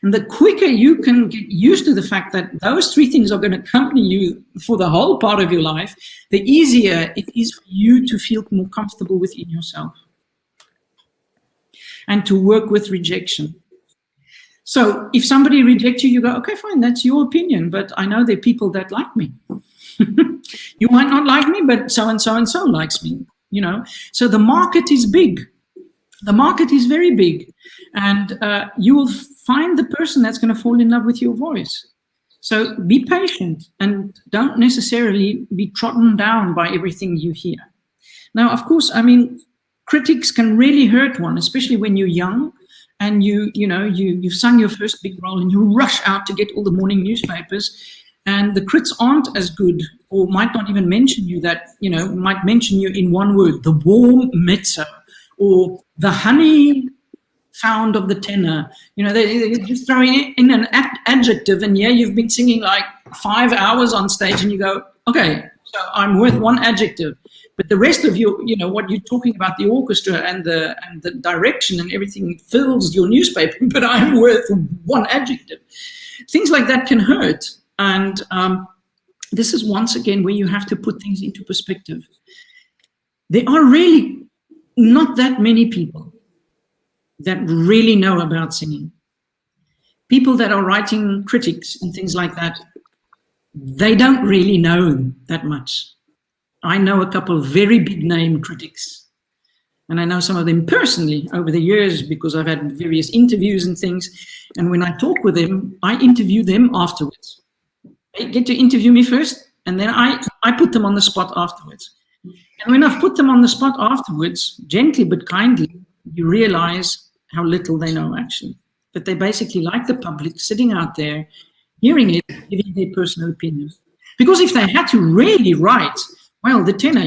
And the quicker you can get used to the fact that those 3 things are going to accompany you for the whole part of your life, the easier it is for you to feel more comfortable within yourself and to work with rejection. So if somebody rejects you, you go, okay, fine, that's your opinion, but I know there are people that like me. You might not like me, but so-and-so and so likes me. So the market is big. The market is very big, and you will find the person that's going to fall in love with your voice. So be patient and don't necessarily be trodden down by everything you hear. Now, of course, critics can really hurt one, especially when you're young and you've sung your first big role and you rush out to get all the morning newspapers. And the crits aren't as good, or might not even mention you might mention you in one word, the warm mezzo, or the honey sound of the tenor. They're just throwing in an adjective, and you've been singing like 5 hours on stage, and you go, okay, so I'm worth 1 adjective. But the rest of you, what you're talking about, the orchestra and the direction and everything fills your newspaper, but I'm worth 1 adjective. Things like that can hurt. And this is once again where you have to put things into perspective. There are really not that many people that really know about singing. People that are writing critics and things like that, they don't really know that much. I know a couple of very big name critics, and I know some of them personally over the years because I've had various interviews and things. And when I talk with them, I interview them afterwards. They get to interview me first, and then I put them on the spot afterwards. And when I've put them on the spot afterwards, gently but kindly, you realize how little they know actually. But they basically like the public sitting out there, hearing it, giving their personal opinion. Because if they had to really write, well, the tenor,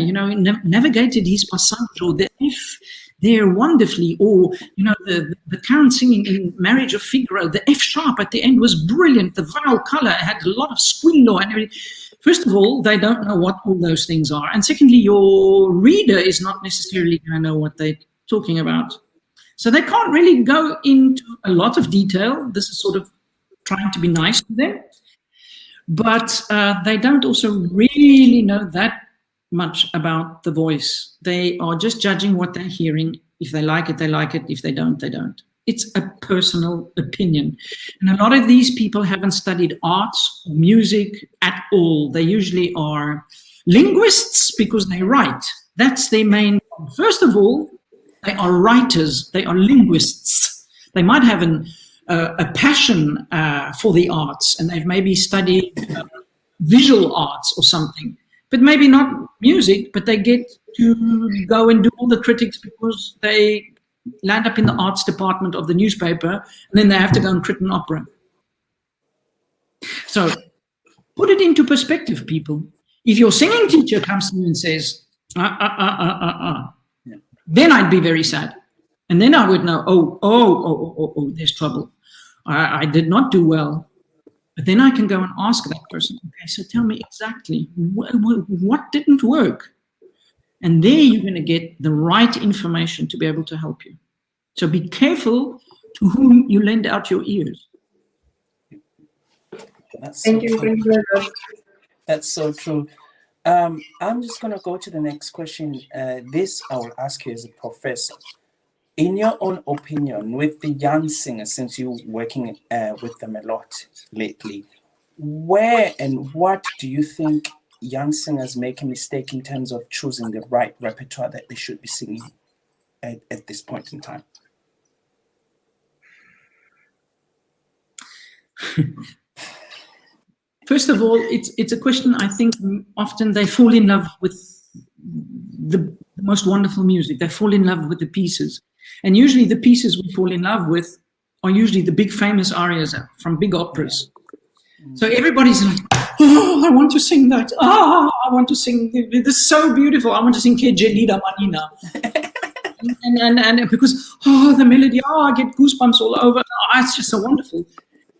navigated his passage, or the F there wonderfully. Or, you know, the Count singing in Marriage of Figaro, the F sharp at the end was brilliant. The vowel color had a lot of squillo and everything. First of all, they don't know what all those things are. And secondly, your reader is not necessarily going to know what they're talking about. So they can't really go into a lot of detail. This is sort of trying to be nice to them. But they don't also really know that much about the voice. They are just judging what they're hearing. If they like it, they like it. If they don't, they don't. It's a personal opinion. And a lot of these people haven't studied arts or music at all. They usually are linguists because they write. That's their main. First of all, they are writers. They are linguists. They might have a passion for the arts, and they've maybe studied visual arts or something, but maybe not music, but they get to go and do all the critics because they land up in the arts department of the newspaper, and then they have to go and crit an opera. So put it into perspective, people. If your singing teacher comes to you and says, then I'd be very sad. And then I would know, oh, there's trouble. I did not do well. But then I can go and ask that person, okay, so tell me exactly what didn't work. And there you're going to get the right information to be able to help you. So be careful to whom you lend out your ears. Thank you very much. That's so true. I'm just going to go to the next question. This I will ask you as a professor. In your own opinion, with the young singers, since you're working with them a lot lately, where and what do you think young singers make a mistake in terms of choosing the right repertoire that they should be singing at this point in time? First of all, it's a question I think often they fall in love with the most wonderful music. They fall in love with the pieces. And usually the pieces we fall in love with are usually the big famous arias from big operas. So everybody's like, oh, I want to sing that. Oh, I want to sing. This is so beautiful. I want to sing Che Gelida Manina. and because, oh, the melody, oh, I get goosebumps all over. Oh, it's just so wonderful.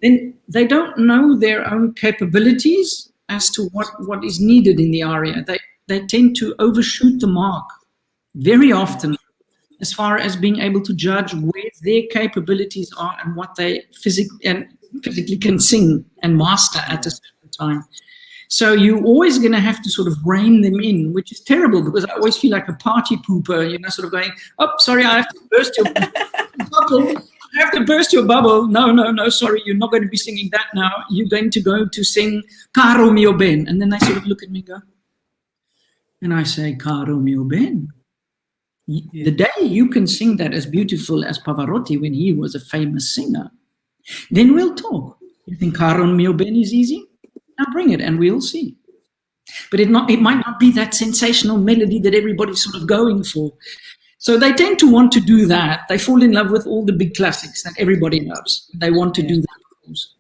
Then they don't know their own capabilities as to what is needed in the aria. They tend to overshoot the mark very often as far as being able to judge where their capabilities are and what they physically can sing and master at a certain time. So you're always going to have to sort of rein them in, which is terrible because I always feel like a party pooper, you know, sort of going, oh, sorry, I have to burst your bubble. I have to burst your bubble. No, sorry, you're not going to be singing that now. You're going to go to sing Caro mio ben. And then they sort of look at me and go, and I say, Caro mio ben. The day you can sing that as beautiful as Pavarotti when he was a famous singer, then we'll talk. You think Caro mio ben is easy? Now bring it and we'll see. But it might not be that sensational melody that everybody's sort of going for. So they tend to want to do that. They fall in love with all the big classics that everybody loves. They want to do that, of course.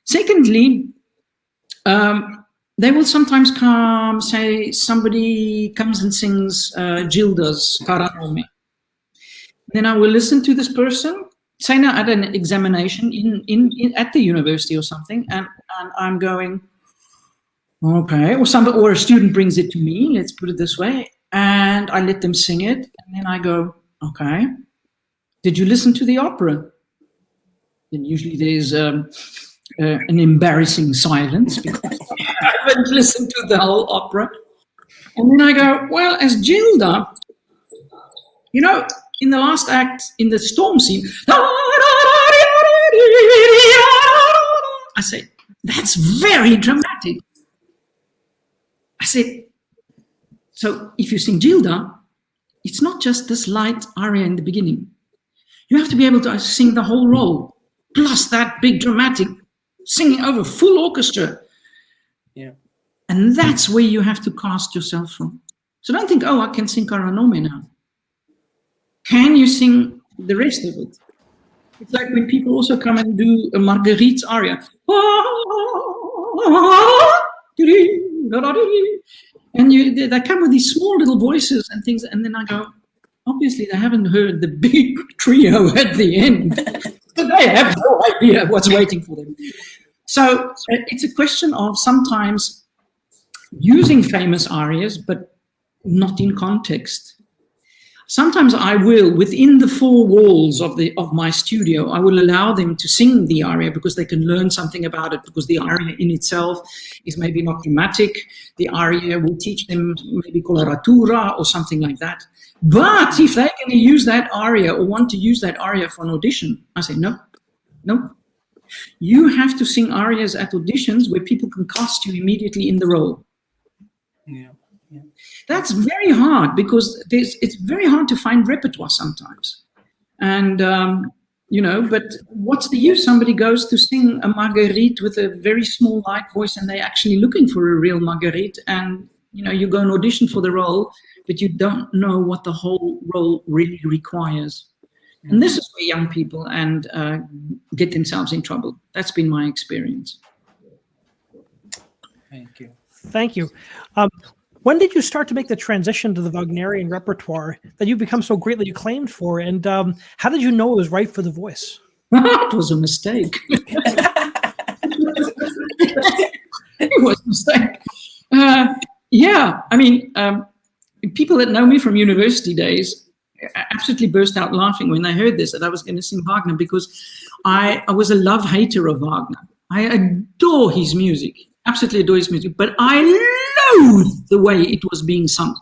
Secondly, they will sometimes come, say somebody comes and sings Gilda's Cara Nome. Then I will listen to this person, say now at an examination at the university or something, and I'm going, okay, or a student brings it to me, let's put it this way, and I let them sing it, and then I go, okay, did you listen to the opera? Then usually there's an embarrassing silence because I haven't listened to the whole opera. And then I go, well, as Gilda, you know, in the last act, in the storm scene, I say, that's very dramatic. I said, so if you sing Gilda, it's not just this light aria in the beginning. You have to be able to sing the whole role, plus that big dramatic singing over full orchestra. Yeah. And that's where you have to cast yourself from. So don't think, oh, I can sing Cara Nome now. Can you sing the rest of it? It's like when people also come and do a Marguerite's aria. And they come with these small little voices and things, and then I go, obviously they haven't heard the big trio at the end. So they have no idea what's waiting for them. So it's a question of sometimes using famous arias, but not in context. Sometimes I will, within the four walls of my studio, I will allow them to sing the aria because they can learn something about it, because the aria in itself is maybe not dramatic. The aria will teach them maybe coloratura or something like that. But if they're going to use that aria or want to use that aria for an audition, I say, no. You have to sing arias at auditions where people can cast you immediately in the role. Yeah. That's very hard because it's very hard to find repertoire sometimes. And, but what's the use? Somebody goes to sing a Marguerite with a very small, light voice and they're actually looking for a real Marguerite. And, you go and audition for the role, but you don't know what the whole role really requires. And this is where young people get themselves in trouble. That's been my experience. Thank you. Thank you. When did you start to make the transition to the Wagnerian repertoire that you've become so greatly acclaimed for? And how did you know it was right for the voice? It was a mistake. It was a mistake. People that know me from university days absolutely burst out laughing when they heard this, that I was going to sing Wagner, because I was a love-hater of Wagner. I adore his music, absolutely adore his music, but I loathe the way it was being sung.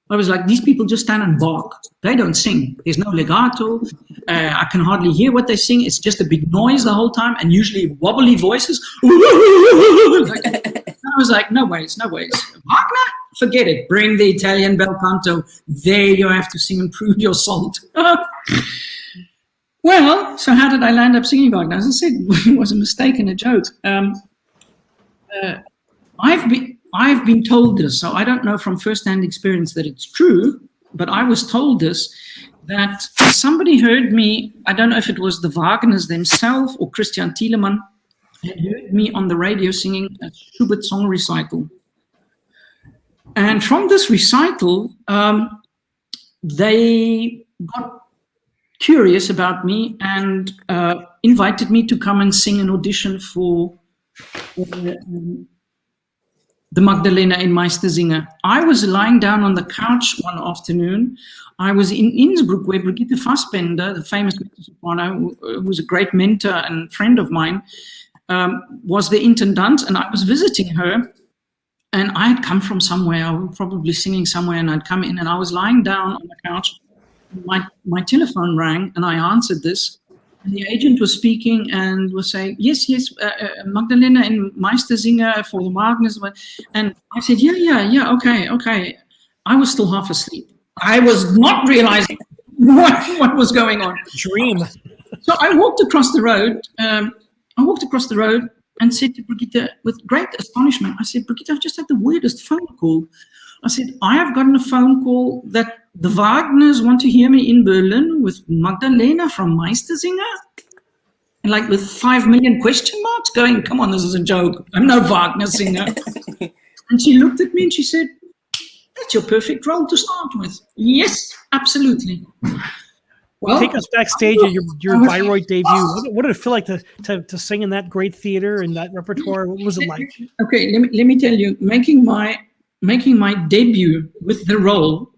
I was like, these people just stand and bark. They don't sing. There's no legato. I can hardly hear what they sing. It's just a big noise the whole time, and usually wobbly voices. I was like, no ways. Wagner? Forget it. Bring the Italian bel canto. There you have to sing and prove your salt. Well, so how did I land up singing Wagner? As I said, it was a mistake and a joke. I've been told this, so I don't know from first-hand experience that it's true, but I was told this, that somebody heard me, I don't know if it was the Wagners themselves or Christian Thielemann, had heard me on the radio singing a Schubert song recital. And from this recital, they got curious about me and invited me to come and sing an audition for the Magdalena in Meistersinger. I was lying down on the couch one afternoon. I was in Innsbruck, where Brigitte Fassbender, the famous Mezzo-Soprano, who was a great mentor and friend of mine, was the intendant, and I was visiting her. And I had come from somewhere, I was probably singing somewhere, and I'd come in, and I was lying down on the couch. My telephone rang, and I answered this. And the agent was speaking and was saying, yes, Magdalena in Meistersinger for the Wagners. And I said, yeah, okay. I was still half asleep. I was not realizing what was going on. Dream. So I walked across the road. And said to Brigitte, with great astonishment, I said, Brigitte, I've just had the weirdest phone call. I said, I have gotten a phone call that the Wagners want to hear me in Berlin with Magdalena from Meistersinger. And like with 5 million question marks going, come on, this is a joke. I'm no Wagner singer. And she looked at me and she said, that's your perfect role to start with. Yes, absolutely. Well, take us backstage at your Bayreuth debut. What did it feel like to sing in that great theater and that repertoire? What was it like? Okay, let me tell you, making my debut with the role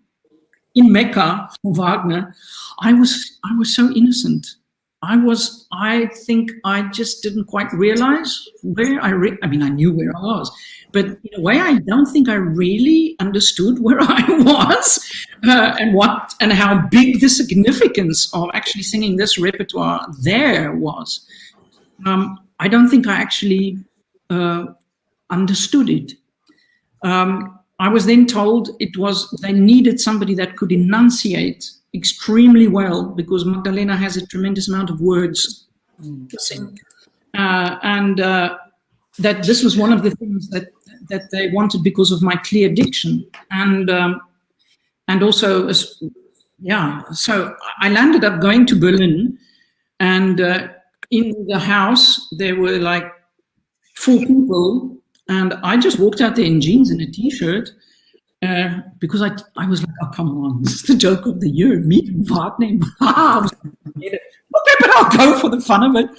in Mecca for Wagner, I was so innocent. I think I just didn't quite realize where I knew where I was, but in a way I don't think I really understood where I was and how big the significance of actually singing this repertoire there was. I don't think I actually understood it. I was then told they needed somebody that could enunciate extremely well, because Magdalena has a tremendous amount of words to sing. And that this was one of the things that they wanted because of my clear diction. And also, so I landed up going to Berlin, and in the house, there were like 4 people, and I just walked out there in jeans and a t-shirt, because I was like, oh, come on, this is the joke of the year, meet Wagner. Okay, but I'll go for the fun of it.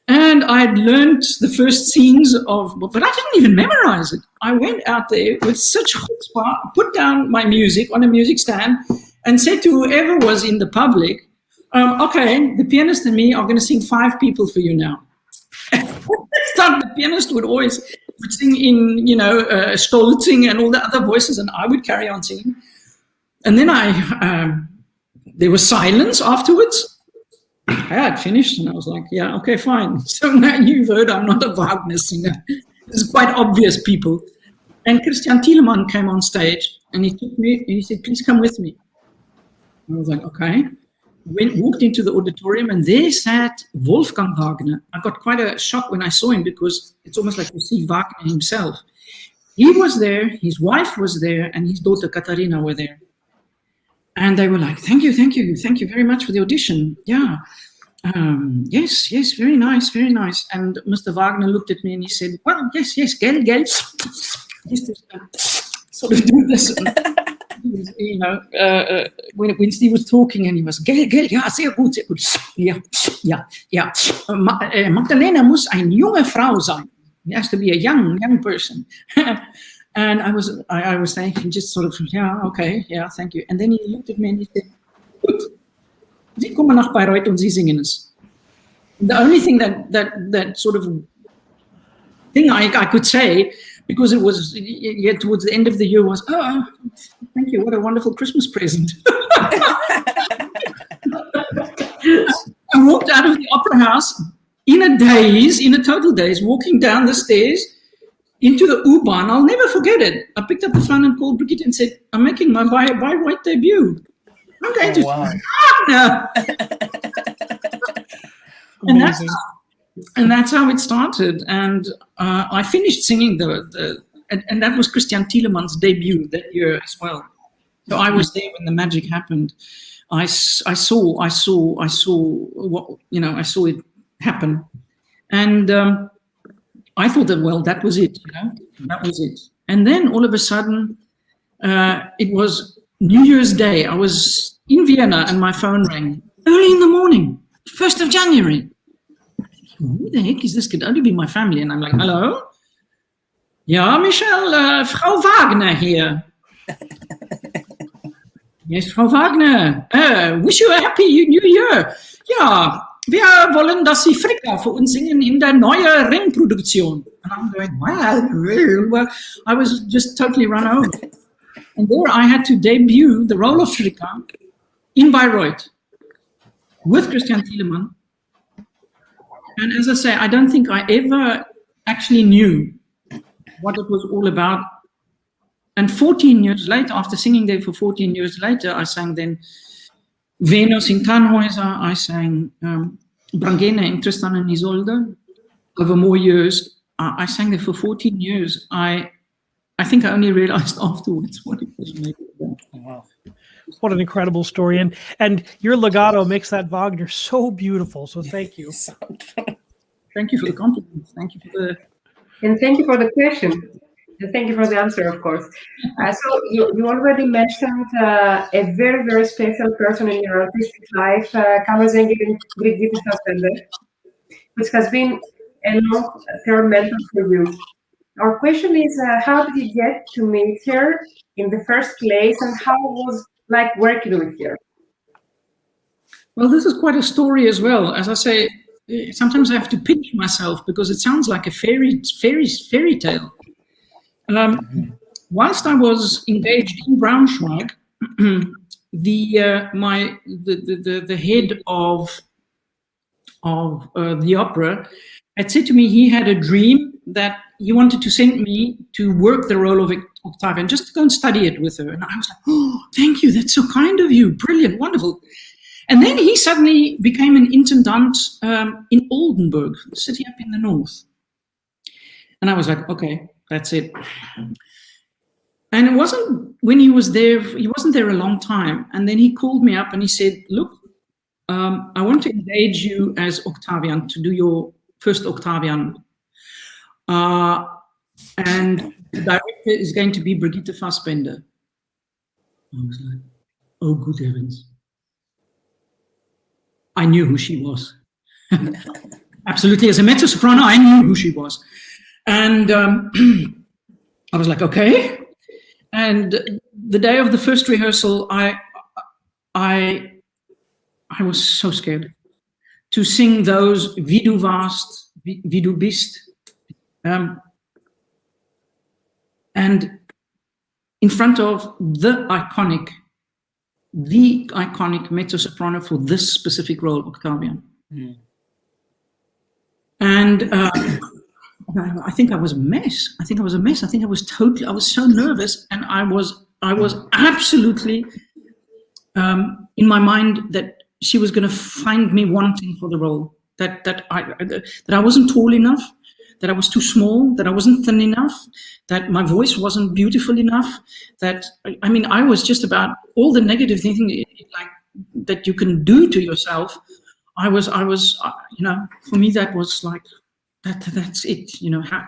And I had learned the first scenes of, but I didn't even memorize it. I went out there with such chutzpah, put down my music on a music stand, and said to whoever was in the public, okay, the pianist and me are going to sing 5 people for you now. The pianist would always sing in, Stolzing and all the other voices, and I would carry on singing. And then there was silence afterwards. I had finished, and I was like, yeah, okay, fine. So now you've heard I'm not a Wagner singer. It's quite obvious, people. And Christian Thielemann came on stage, and he took me, and he said, please come with me. And I was like, okay. Walked into the auditorium, and there sat Wolfgang Wagner. I got quite a shock when I saw him, because it's almost like you see Wagner himself. He was there, his wife was there, and his daughter Katharina were there. And they were like, thank you very much for the audition. Yeah, yes, very nice. And Mr. Wagner looked at me and he said, well, yes, gel. He used to sort of do this. When Steve was talking, and he was, gel, ja, sehr gut. Ja. Magdalena muss eine junge Frau sein. It has to be a young person. And I was thinking, just sort of, yeah, okay, yeah, thank you. And then he looked at me and he said, gut, Sie kommen nach Bayreuth und Sie singen es. The only thing that sort of thing I could say, because it was towards the end of the year, was, oh, thank you, what a wonderful Christmas present. I walked out of the opera house in a total daze, walking down the stairs into the U-Bahn. I'll never forget it. I picked up the phone and called Brigitte and said, I'm making my Bayreuth debut. I'm going to Wagner. And that's how it started. And I finished singing and that was Christian Thielemann's debut that year as well. So I was there when the magic happened. I saw it happen. And I thought that, well, that was it, that was it. And then all of a sudden, it was New Year's Day. I was in Vienna and my phone rang early in the morning, 1st of January. Who the heck is this? Could only be my family. And I'm like, hello? Ja, Michelle, Frau Wagner here. Yes, Frau Wagner. Wish you a happy New Year. Ja, wir wollen, dass Sie Fricka für uns singen in der neuen Ringproduktion. And I'm going, wow. I was just totally run over. And there I had to debut the role of Fricka in Bayreuth with Christian Thielemann. And as I say, I don't think I ever actually knew what it was all about. And 14 years later, after singing there for 14 years later, I sang then Venus in Tannhäuser, I sang Brangena in Tristan and Isolde. Over more years, I sang there for 14 years. I think I only realized afterwards what it was like. Wow. What an incredible story. And your legato makes that Wagner so beautiful. So thank you. Thank you for the compliment. Thank you for the... And thank you for the question. And thank you for the answer, of course. So you already mentioned a very, very special person in your artistic life, Kammersängerin Brigitte Fassbender, which has been a long-term mentor for you. Our question is, how did you get to meet her in the first place, and how was like working with her? Well, this is quite a story as well. As I say, sometimes I have to pinch myself because it sounds like a fairy tale. Whilst I was engaged in Braunschweig, the head of the opera had said to me he had a dream that he wanted to send me to work the role of Octavian, just to go and study it with her. And I was like, oh, thank you, that's so kind of you, brilliant, wonderful. And then he suddenly became an intendant in Oldenburg, a city up in the north. And I was like, okay, that's it. And it wasn't when he was there, he wasn't there a long time. And then he called me up and he said, look, I want to engage you as Octavian to do your first Octavian. and the director is going to be Brigitte Fassbender. I was like, oh, good heavens. I knew who she was. Absolutely. As a mezzo-soprano, I knew who she was. And I was like, okay. And the day of the first rehearsal, I was so scared to sing those Wie du warst, wie du bist. And in front of the iconic mezzo-soprano for this specific role, Octavian. Mm. And I think I was a mess. I think I was so nervous, and I was absolutely in my mind that she was going to find me wanting for the role, that I wasn't tall enough, that I was too small, that I wasn't thin enough, that my voice wasn't beautiful enough, that, I mean, I was just about all the negative thinking like that you can do to yourself. I was, you know, for me that was like, that's it, you know, how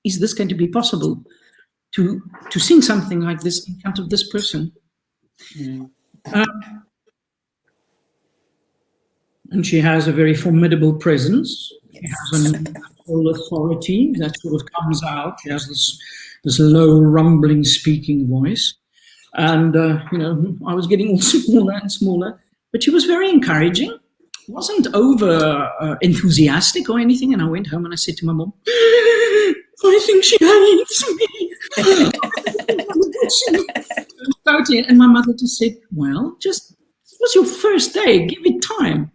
is this going to be possible to sing something like this in front of this person? Mm. And she has a very formidable presence. She has an authority that sort of comes out. She has this low, rumbling, speaking voice. And, you know, I was getting all smaller and smaller. But she was very encouraging. Wasn't over enthusiastic or anything. And I went home and I said to my mom, I think she hates me. Totally. And my mother just said, well, just, it was your first day. Give it time.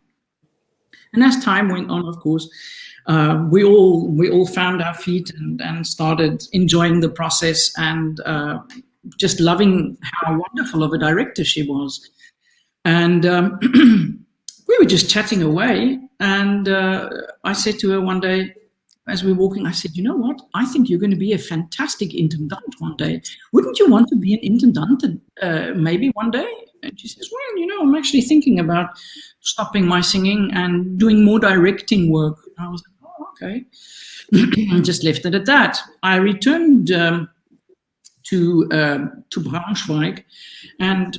And as time went on, of course, we all found our feet and started enjoying the process and just loving how wonderful of a director she was. And we were just chatting away. And I said to her one day, as we were walking, I said, you know what? I think you're going to be a fantastic intendant one day. Wouldn't you want to be an intendant maybe one day? And she says, well, you know, I'm actually thinking about stopping my singing and doing more directing work. And I was like, oh, okay. And just left it at that. I returned to Braunschweig, and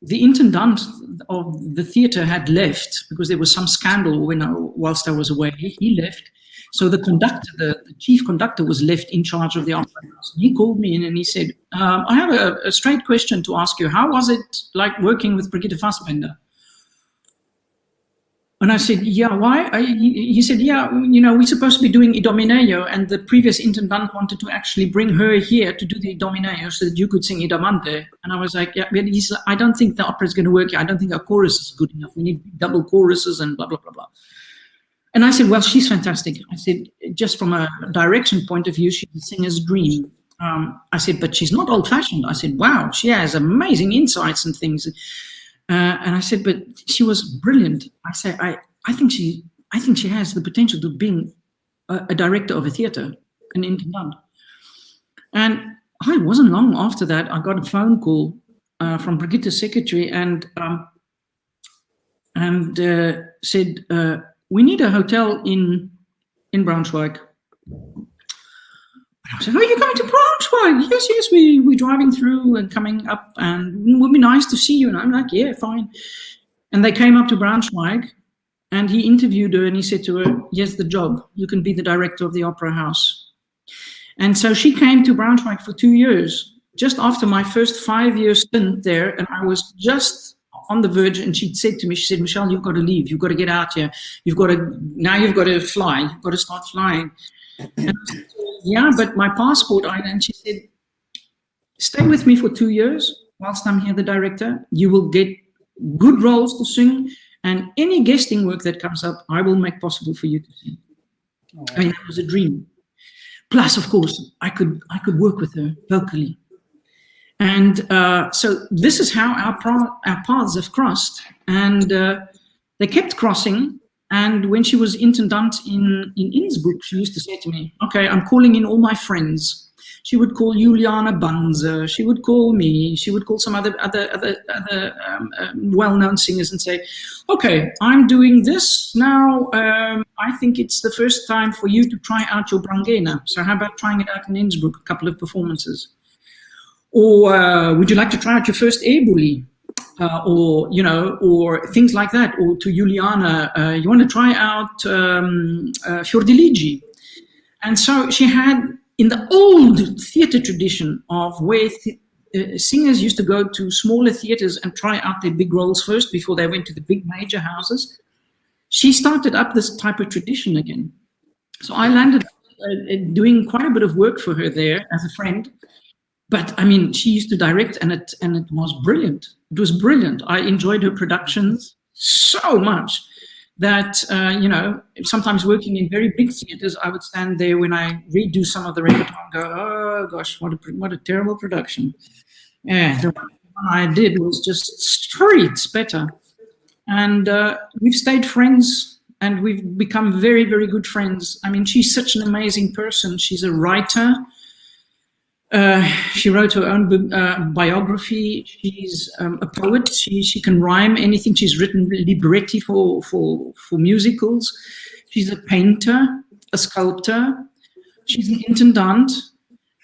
the intendant of the theater had left because there was some scandal whilst I was away. He left. So the conductor, the chief conductor, was left in charge of the opera house. He called me in and he said, I have a straight question to ask you. How was it like working with Brigitte Fassbender? And I said, yeah, why? He said, yeah, you know, we're supposed to be doing Idomeneo, and the previous intendant wanted to actually bring her here to do the Idomeneo so that you could sing Idamante. And I was like, yeah, but I don't think the opera is going to work here. I don't think our chorus is good enough. We need double choruses and blah, blah, blah, blah. And I said, well, she's fantastic. I said, just from a direction point of view, she's a singer's dream. I said, but she's not old-fashioned. I said, wow, she has amazing insights and things. And I said, but she was brilliant. I said, I think she has the potential to being a director of a theater, an intendant. And it wasn't long after that, I got a phone call from Brigitte's secretary and said, we need a hotel in Braunschweig. I said, are you going to Braunschweig? Yes, we're driving through and coming up, and it would be nice to see you. And I'm like, yeah, fine. And they came up to Braunschweig, and he interviewed her, and he said to her, yes, the job. You can be the director of the opera house. And so she came to Braunschweig for 2 years, just after my first 5-year stint there, and I was just on the verge, and she said to me, she said, Michelle, you've got to leave. You've got to get out here. You've got to fly. You've got to start flying. And I said, yeah, but my passport, and she said, stay with me for 2 years whilst I'm here, the director. You will get good roles to sing, and any guesting work that comes up, I will make possible for you to sing. Oh. I mean, that was a dream. Plus, of course, I could work with her vocally. And so this is how our paths have crossed. And they kept crossing. And when she was intendant in Innsbruck, she used to say to me, okay, I'm calling in all my friends. She would call Juliana Banzer. She would call me. She would call some other well-known singers and say, okay, I'm doing this now. I think it's the first time for you to try out your Brangena. So how about trying it out in Innsbruck, a couple of performances? Or would you like to try out your first Eboli? Or, you know, or things like that. Or to Juliana, you want to try out Fiordiligi? And so she had, in the old theatre tradition of where singers used to go to smaller theatres and try out their big roles first before they went to the big major houses, she started up this type of tradition again. So I landed doing quite a bit of work for her there as a friend. But I mean, she used to direct, and it was brilliant. It was brilliant. I enjoyed her productions so much that, you know, sometimes working in very big theatres, I would stand there when I redo some of the repertoire and go, oh gosh, what a terrible production. Yeah, the one I did was just streets better. And we've stayed friends, and we've become very, very good friends. I mean, she's such an amazing person. She's a writer. She wrote her own biography. She's a poet. She can rhyme anything. She's written libretti for musicals. She's a painter, a sculptor. She's an intendant,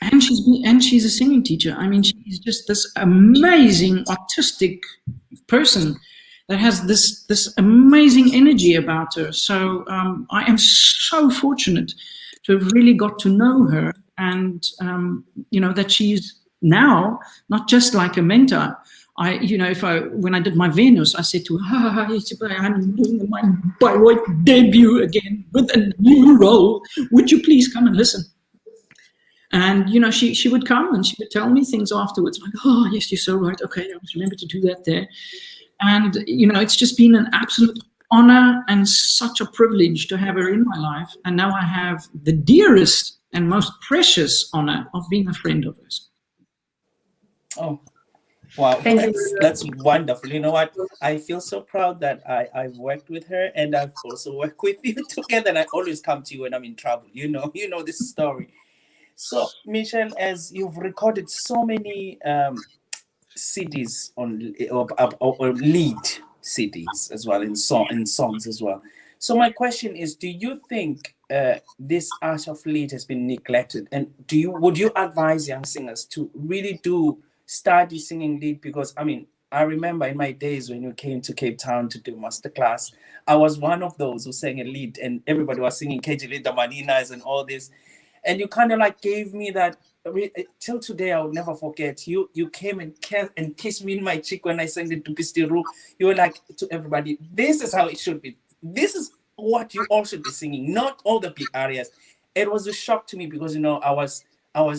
and she's a singing teacher. I mean, she's just this amazing artistic person that has this amazing energy about her. So I am so fortunate to have really got to know her. And, you know, that she's now not just like a mentor. When I did my Venus, I said to her, I'm doing my Bayreuth debut again with a new role. Would you please come and listen? And, you know, she would come and she would tell me things afterwards. Like, oh, yes, you're so right. Okay, I must remember to do that there. And, you know, it's just been an absolute honor and such a privilege to have her in my life. And now I have the dearest and most precious honor of being a friend of hers. Oh, wow. That's wonderful. You know what? I feel so proud that I've worked with her, and I've also worked with you together. And I always come to you when I'm in trouble. You know this story. So, Michelle, as you've recorded so many CDs or lead CDs as well, in songs as well. So my question is, do you think this art of lead has been neglected? And would you advise young singers to really study singing lead? Because, I mean, I remember in my days when you came to Cape Town to do masterclass, I was one of those who sang a lead, and everybody was singing KG Maninas and all this. And you kind of like gave me that, till today, I will never forget. You came and kissed me in my cheek when I sang the Tupistiru. You were like to everybody, this is how it should be. This is what you all should be singing, not all the big areas. It was a shock to me because, you know, I was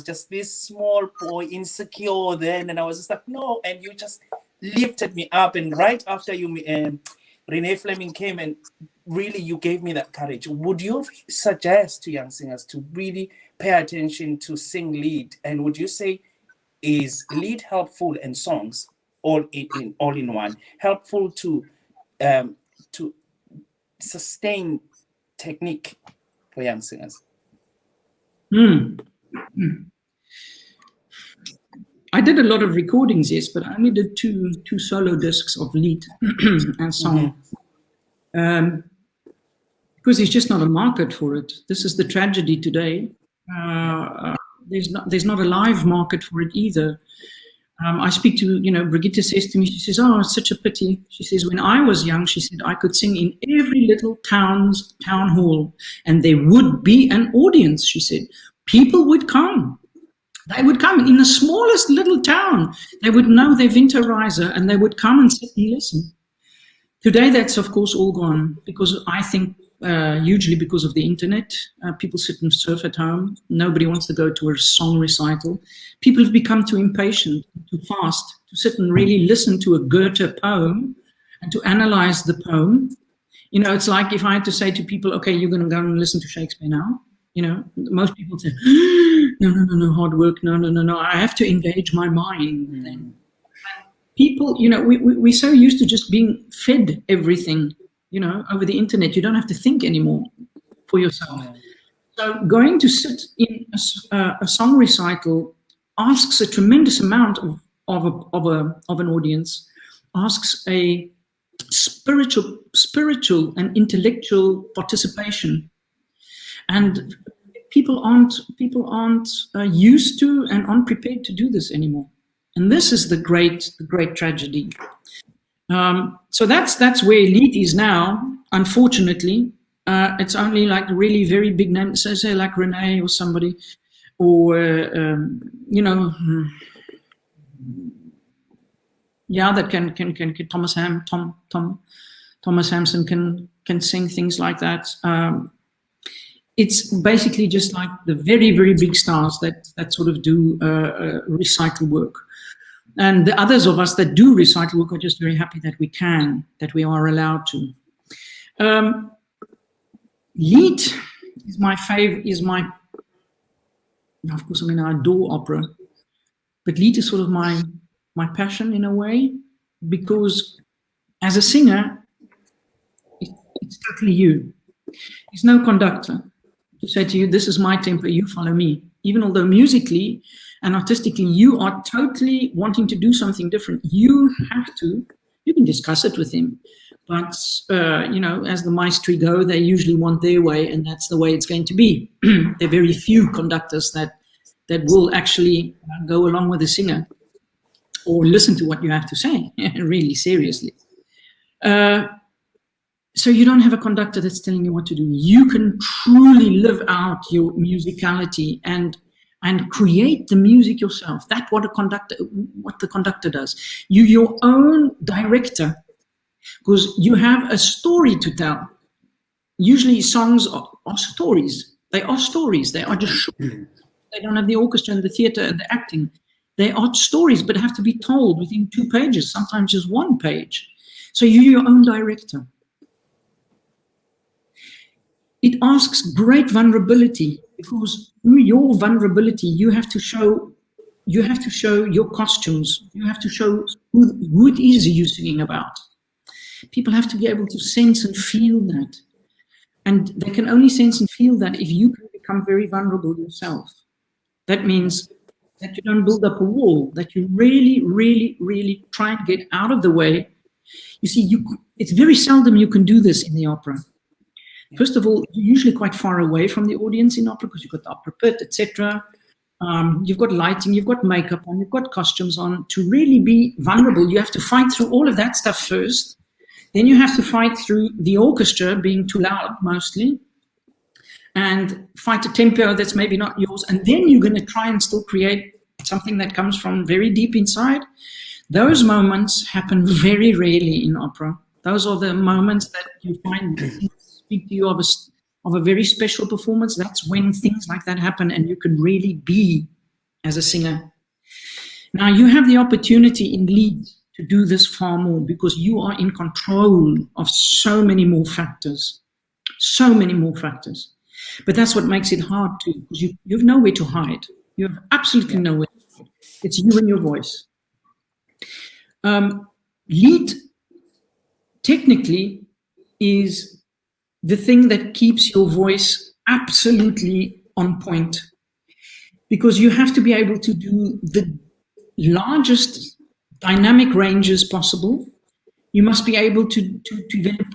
just this small boy, insecure then, and I was just like, no, and you just lifted me up. And right after you, Renee Fleming came, and really you gave me that courage. Would you suggest to young singers to really pay attention to sing lead? And would you say, is lead helpful in songs, all in one, helpful to sustain technique for young singers? I did a lot of recordings, yes, but I only did two solo discs of lead and song. Because there's just not a market for it. This is the tragedy today. There's not a live market for it either. I speak to, you know, Brigitte says to me, she says, oh, it's such a pity. She says, when I was young, she said, I could sing in every little town hall, and there would be an audience, she said. People would come. They would come in the smallest little town. They would know their Winterreise, and they would come and sit and listen. Today, that's, of course, all gone, because I think hugely because of the internet. People sit and surf at home. Nobody wants to go to a song recital. People have become too impatient, too fast to sit and really listen to a Goethe poem and to analyze the poem. You know, it's like if I had to say to people, okay, you're going to go and listen to Shakespeare now. You know, most people say, no, hard work, no. I have to engage my mind. And people, you know, we're so used to just being fed everything. you know, over the internet. You don't have to think anymore for yourself. So going to sit in a song recital asks a tremendous amount of an audience, asks a spiritual and intellectual participation, and people aren't used to and aren't prepared to do this anymore. And this is the great tragedy. So that's where elite is now. Unfortunately, it's only like really very big names, say like Renee or somebody, or you know, yeah, that can Thomas Hampson can sing things like that. It's basically just like the very, very big stars that sort of do recital work. And the others of us that do recital work are just very happy that we are allowed to. Lied is my favorite, of course, I mean, I adore opera, but Lied is sort of my passion in a way, because as a singer, it's totally you. There's no conductor to say to you, this is my tempo, you follow me. Even although musically and artistically, you are totally wanting to do something different. You can discuss it with him. But, you know, as the maestri go, they usually want their way, and that's the way it's going to be. There are very few conductors that will actually go along with the singer or listen to what you have to say, really seriously. So you don't have a conductor that's telling you what to do. You can truly live out your musicality and create the music yourself. That's what the conductor does. You're your own director, because you have a story to tell. Usually songs are stories. They are stories. They are just short. They don't have the orchestra and the theater and the acting. They are stories, but have to be told within 2 pages, sometimes just 1 page. So you're your own director. It asks great vulnerability, because through your vulnerability, you have to show your costumes. You have to show who it is you're singing about. People have to be able to sense and feel that. And they can only sense and feel that if you can become very vulnerable yourself. That means that you don't build up a wall, that you really, really, really try and get out of the way. You see, it's very seldom you can do this in the opera. First of all, you're usually quite far away from the audience in opera, because you've got the opera pit, etc. You've got lighting, you've got makeup on, you've got costumes on. To really be vulnerable, you have to fight through all of that stuff first. Then you have to fight through the orchestra being too loud, mostly, and fight a tempo that's maybe not yours. And then you're going to try and still create something that comes from very deep inside. Those moments happen very rarely in opera. Those are the moments that you find speak to you of a very special performance. That's when things like that happen, and you can really be as a singer. Now, you have the opportunity in Lied to do this far more, because you are in control of so many more factors. But that's what makes it hard too, because you have nowhere to hide. You have absolutely nowhere to hide. It's you and your voice. Lied technically is the thing that keeps your voice absolutely on point, because you have to be able to do the largest dynamic ranges possible. You must be able to develop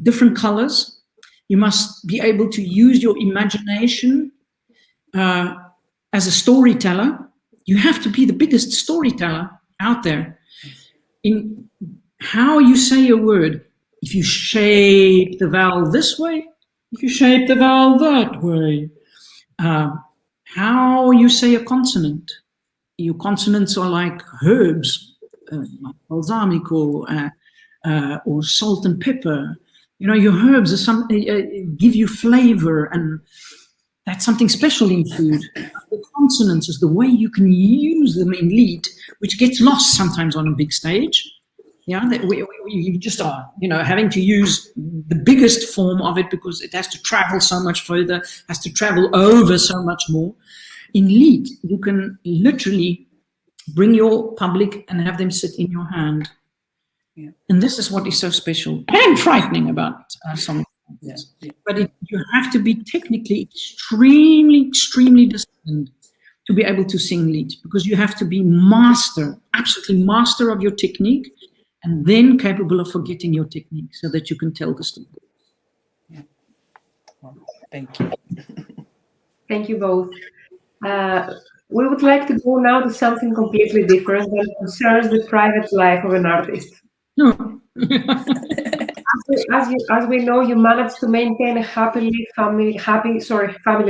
different colors. You must be able to use your imagination as a storyteller. You have to be the biggest storyteller out there in how you say a word. If you shape the vowel this way, if you shape the vowel that way, how you say a consonant. Your consonants are like herbs, like balsamico or salt and pepper. You know, your herbs are give you flavor, and that's something special in food. The consonants is the way you can use them in Lied, which gets lost sometimes on a big stage. Yeah, you just are, having to use the biggest form of it, because it has to travel so much further, has to travel over so much more. In Lied, you can literally bring your public and have them sit in your hand. And this is what is so special and frightening about song. But you have to be technically extremely disciplined to be able to sing lead, because you have to be absolutely master of your technique, and then capable of forgetting your technique so that you can tell the story. Well, thank you. Thank you both. We would like to go now to something completely different that concerns the private life of an artist. No. As we know, you managed to maintain a family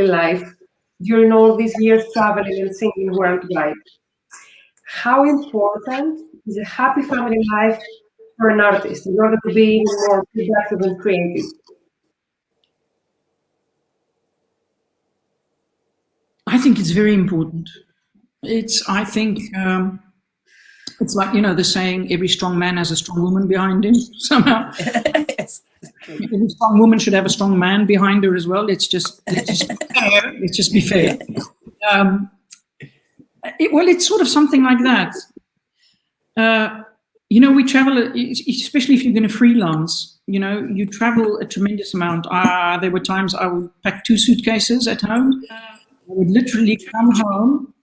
life during all these years traveling and singing worldwide. How important is a happy family life for an artist in order to be more productive and creative? I think it's very important. I think it's like, the saying, every strong man has a strong woman behind him somehow. Yes, every strong woman should have a strong man behind her as well. Let's just be fair. It's sort of something like that. We travel, especially if you're going to freelance, you travel a tremendous amount. There were times I would pack 2 suitcases at home. I would literally come home,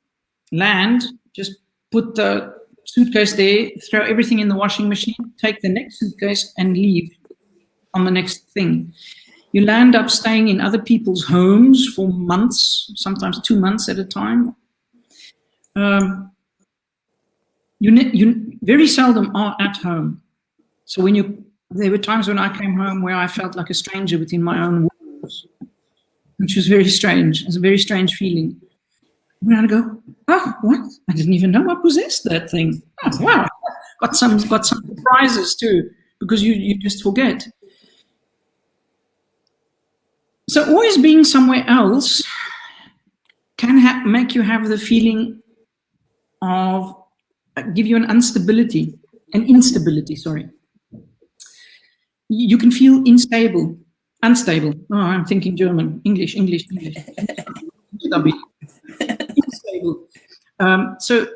land, just put the suitcase there, throw everything in the washing machine, take the next suitcase and leave on the next thing. You land up staying in other people's homes for months, sometimes 2 months at a time. You very seldom are at home. So there were times when I came home where I felt like a stranger within my own walls, which was very strange. It's a very strange feeling. When I go, oh, what? I didn't even know I possessed that thing. Oh, wow. Got some surprises too, because you just forget. So always being somewhere else can make you have the feeling of, give you an instability. You can feel unstable. Oh, I'm thinking German, English. Unstable. So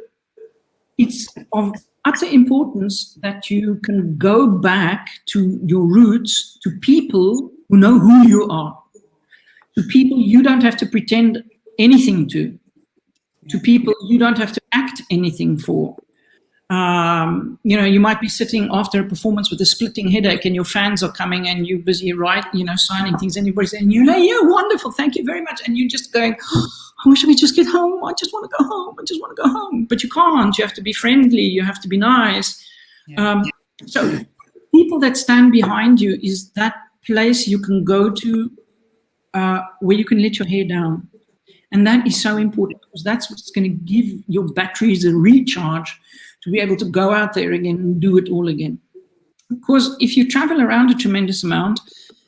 it's of utter importance that you can go back to your roots, to people who know who you are, to people you don't have to pretend anything to people you don't have to act anything for. You might be sitting after a performance with a splitting headache and your fans are coming and you're busy signing things, and everybody's saying, yeah, wonderful, thank you very much. And you're just going, I wish we just get home. I just want to go home. But you can't. You have to be friendly. You have to be nice. Yeah. So people that stand behind you is that place you can go to where you can let your hair down. And that is so important, because that's what's going to give your batteries a recharge to be able to go out there again and do it all again. Because if you travel around a tremendous amount,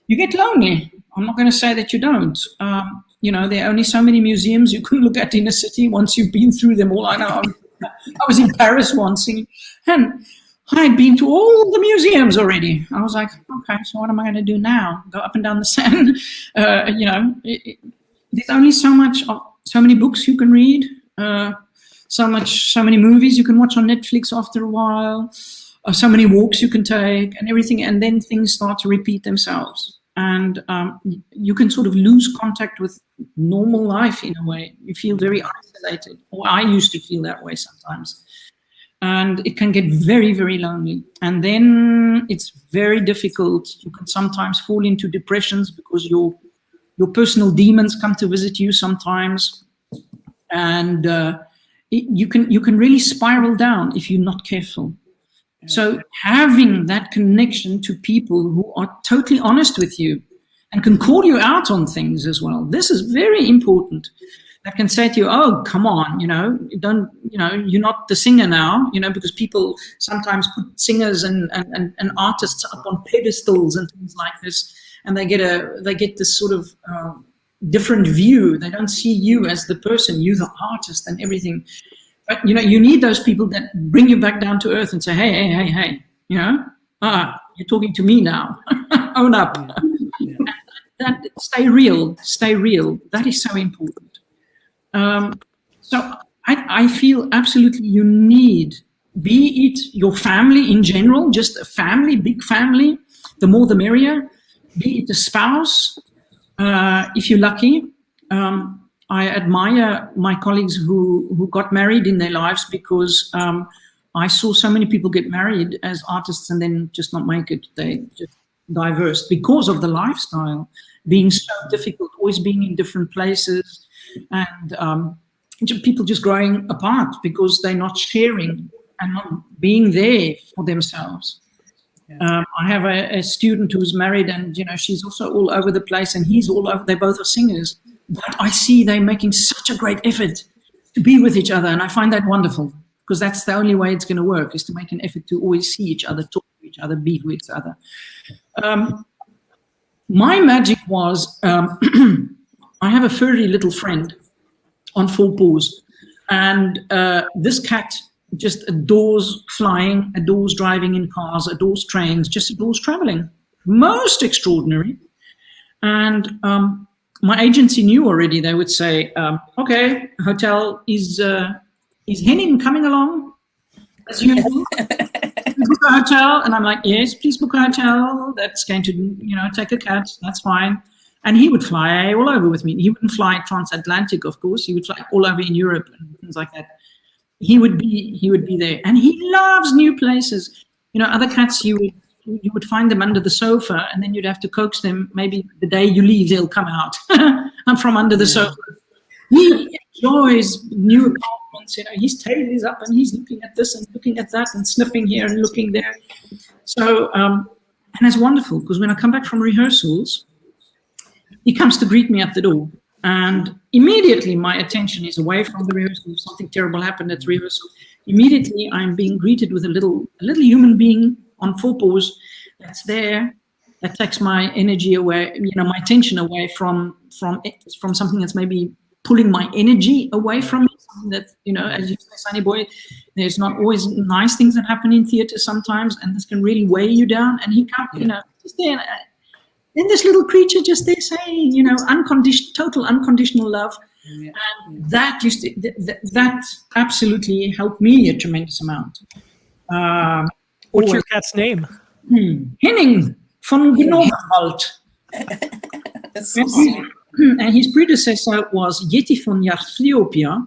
you get lonely. I'm not going to say that you don't. There are only so many museums you can look at in a city once you've been through them all. I know. I was in Paris once, and I'd been to all the museums already. I was like, okay, so what am I going to do now? Go up and down the Seine? There's only so many books you can read. So many movies you can watch on Netflix after a while, so many walks you can take and everything, and then things start to repeat themselves. And you can sort of lose contact with normal life in a way. You feel very isolated, or I used to feel that way sometimes. And it can get very, very lonely. And then it's very difficult. You can sometimes fall into depressions because your personal demons come to visit you sometimes. And you can really spiral down if you're not careful. So having that connection to people who are totally honest with you and can call you out on things as well. This is very important. That can say to you, oh, come on, you're not the singer now, because people sometimes put singers and artists up on pedestals and things like this. And they get this sort of different view. They don't see you as the person, you the artist and everything. But you need those people that bring you back down to earth and say, hey, you're talking to me now. Own up. That stay real. That is so important. So I feel absolutely you need be it your family in general, just a family, big family, the more the merrier. Be it a spouse, if you're lucky. I admire my colleagues who got married in their lives, because I saw so many people get married as artists and then just not make it. They just diverse because of the lifestyle being so difficult, always being in different places, and people just growing apart because they're not sharing and not being there for themselves. I have a student who's married, and she's also all over the place, and he's all over. They both are singers, but I see they're making such a great effort to be with each other, and I find that wonderful, because that's the only way it's going to work, is to make an effort to always see each other, talk to each other, be with each other. My magic was, I have a furry little friend on 4 paws, and this cat just adores flying, adores driving in cars, adores trains, just adores traveling. Most extraordinary. And my agency knew already. They would say, okay, hotel, is Henning coming along as usual? Book a hotel. And I'm like, yes, please book a hotel that's going to, take a cat. That's fine. And he would fly all over with me. He wouldn't fly transatlantic, of course. He would fly all over in Europe and things like that. He would be there, and he loves new places. Other cats, you would find them under the sofa, and then you'd have to coax them. Maybe the day you leave, they'll come out. I'm from under the sofa. He enjoys new apartments. His tail is up, and he's looking at this and looking at that, and sniffing here and looking there. So, and it's wonderful, because when I come back from rehearsals, he comes to greet me at the door. And immediately my attention is away from the rehearsal. Something terrible happened at rehearsal. Immediately I'm being greeted with a little human being on 4 paws that's there, that takes my energy away, my attention away from something that's maybe pulling my energy away from me. Something that, as you say, Sunny Boy, there's not always nice things that happen in theatre sometimes, and this can really weigh you down. And he can't, just there. And this little creature just there saying, total unconditional love. Yeah. And that absolutely helped me a tremendous amount. What's your cat's name? Henning von Gnomenwald. And his predecessor was Yeti von Ethiopia.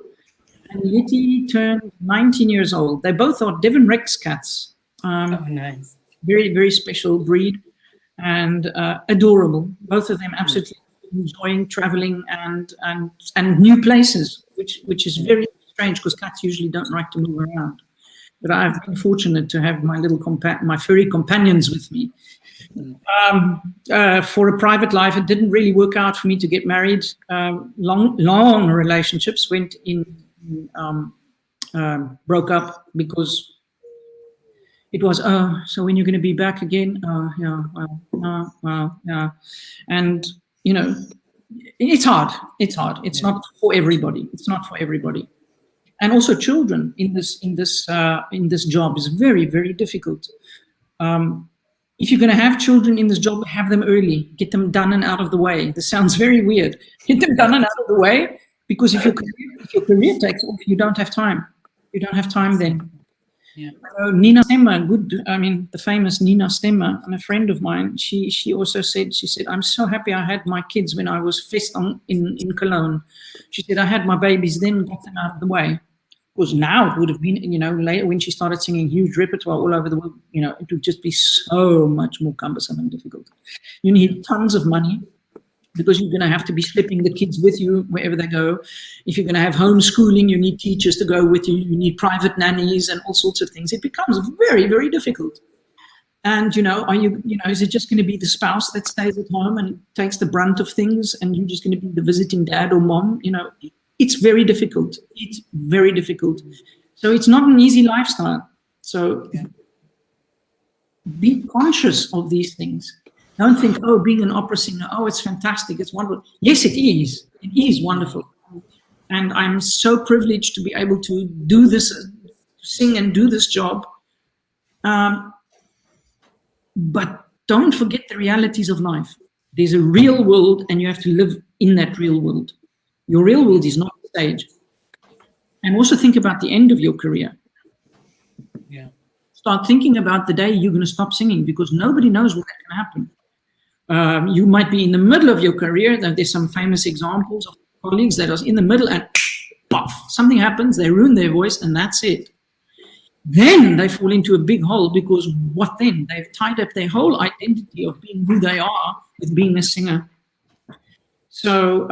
And Yeti turned 19 years old. They both are Devon Rex cats. Nice. Very, very special breed. And adorable, both of them absolutely enjoying traveling and new places, which is very strange, because cats usually don't like to move around. But I've been fortunate to have my furry companions with me. For a private life, it didn't really work out for me to get married. Long relationships went in, broke up because it was, so when you're going to be back again? Yeah. And, it's hard. It's not for everybody. And also children in this job is very, very difficult. If you're going to have children in this job, have them early. Get them done and out of the way. This sounds very weird. Get them done and out of the way, because if your career takes off, you don't have time. You don't have time then. Yeah. Nina Stemmer, the famous Nina Stemmer, and a friend of mine, she also said, I'm so happy I had my kids when I was Festung in Cologne. She said, I had my babies, then got them out of the way. Because now it would have been, later when she started singing huge repertoire all over the world, it would just be so much more cumbersome and difficult. You need tons of money, because you're going to have to be slipping the kids with you wherever they go. If you're going to have homeschooling, you need teachers to go with you. You need private nannies and all sorts of things. It becomes very, very difficult. And, is it just going to be the spouse that stays at home and takes the brunt of things, and you're just going to be the visiting dad or mom? It's very difficult. It's very difficult. So it's not an easy lifestyle. So be conscious of these things. Don't think, being an opera singer, it's fantastic, it's wonderful. Yes, it is. It is wonderful. And I'm so privileged to be able to do this, sing and do this job. But don't forget the realities of life. There's a real world, and you have to live in that real world. Your real world is not the stage. And also think about the end of your career. Yeah. Start thinking about the day you're going to stop singing, because nobody knows what can happen. You might be in the middle of your career. There's some famous examples of colleagues that are in the middle and puff, something happens, they ruin their voice, and that's it. Then they fall into a big hole, because what then? They've tied up their whole identity of being who they are with being a singer. So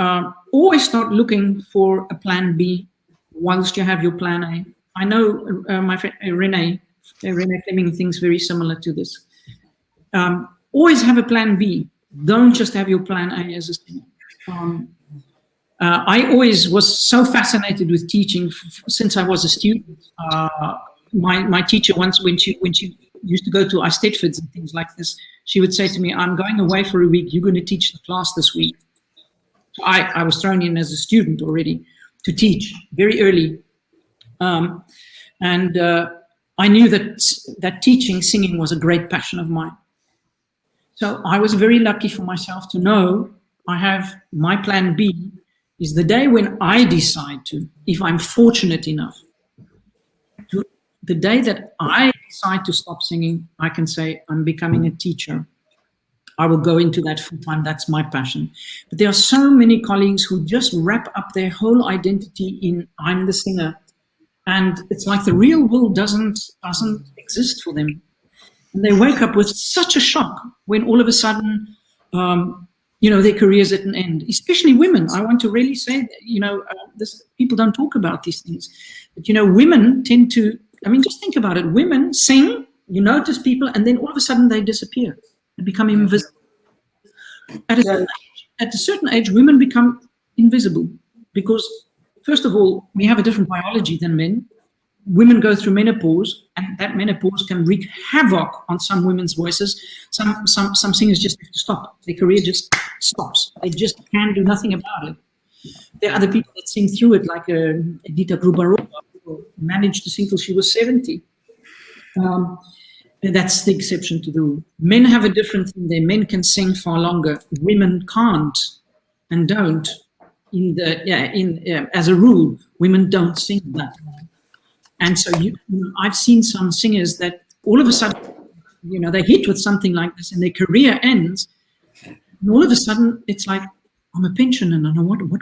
always start looking for a plan B whilst you have your plan A. I know my friend Renee Fleming thinks very similar to this. Always have a plan B. Don't just have your plan A as a singer. I always was so fascinated with teaching since I was a student. My teacher once, when she used to go to Eisteddfods and things like this, she would say to me, "I'm going away for a week. You're going to teach the class this week." I was thrown in as a student already to teach very early. And I knew that teaching singing was a great passion of mine. So I was very lucky for myself to know I have my plan B is the day when I decide to, if I'm fortunate enough, the day that I decide to stop singing, I can say I'm becoming a teacher. I will go into that full time. That's my passion. But there are so many colleagues who just wrap up their whole identity in I'm the singer. And it's like the real world doesn't exist for them. And they wake up with such a shock when all of a sudden, their career's at an end. Especially women. I want to really say that, people don't talk about these things. But, women tend to, just think about it. Women sing, you notice people, and then all of a sudden they disappear. They become invisible. At a certain age, women become invisible because, first of all, we have a different biology than men. Women go through menopause, and that menopause can wreak havoc on some women's voices. Some singers just have to stop. Their career just stops. They just can't do nothing about it. There are other people that sing through it, like Edita Grubarova, who managed to sing till she was 70. That's the exception to the rule. Men have a different thing. Men can sing far longer. Women can't and don't. As a rule, women don't sing that long. And so I've seen some singers that all of a sudden, they hit with something like this and their career ends. And all of a sudden, it's like, I'm a pensioner and I know what am I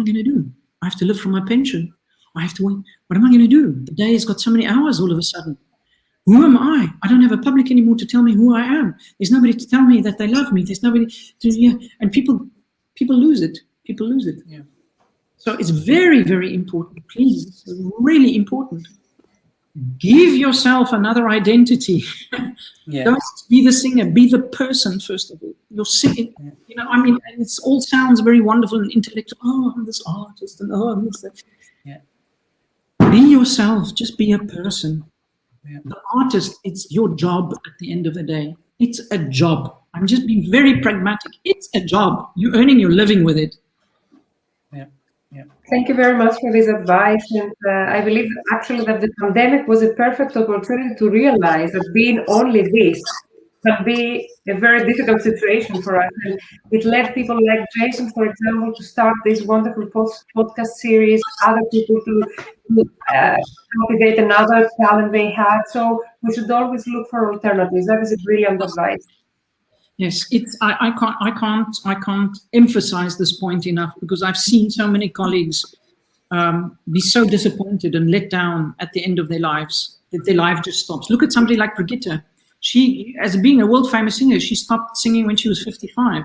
going to do? I have to live from my pension. I have to wait. What am I going to do? The day has got so many hours all of a sudden. Who am I? I don't have a public anymore to tell me who I am. There's nobody to tell me that they love me. There's nobody to, and people lose it. People lose it. Yeah. So it's very, very important. Please, it's really important. Give yourself another identity. Yeah. Don't be the singer. Be the person, first of all. You're singing. Yeah. It all sounds very wonderful and intellectual. Oh, I'm this artist and I'm this. That. Yeah. Be yourself. Just be a person. Yeah. The artist, it's your job at the end of the day. It's a job. I'm just being very pragmatic. It's a job. You're earning your living with it. Yeah. Yeah. Thank you very much for this advice. And I believe actually that the pandemic was a perfect opportunity to realize that being only this can be a very difficult situation for us. And it led people like Jason, for example, to start this wonderful podcast series, other people to cultivate another talent they had. So we should always look for alternatives. That is a brilliant advice. Yes, I can't emphasize this point enough, because I've seen so many colleagues be so disappointed and let down at the end of their lives that their life just stops. Look at somebody like Brigitte. She, as being a world famous singer, she stopped singing when she was 55.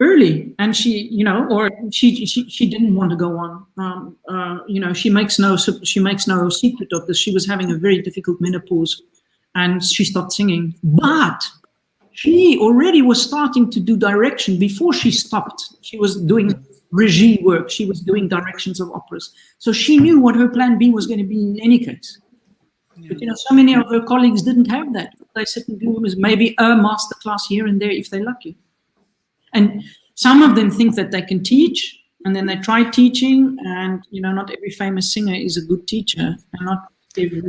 Early, and she didn't want to go on. She makes no secret of this. She was having a very difficult menopause, and she stopped singing. But she already was starting to do direction before she stopped. She was doing regie work. She was doing directions of operas. So she knew what her plan B was going to be in any case. Yeah. But so many of her colleagues didn't have that. They sit and do maybe a master class here and there if they're lucky. And some of them think that they can teach, and then they try teaching, and not every famous singer is a good teacher, and not every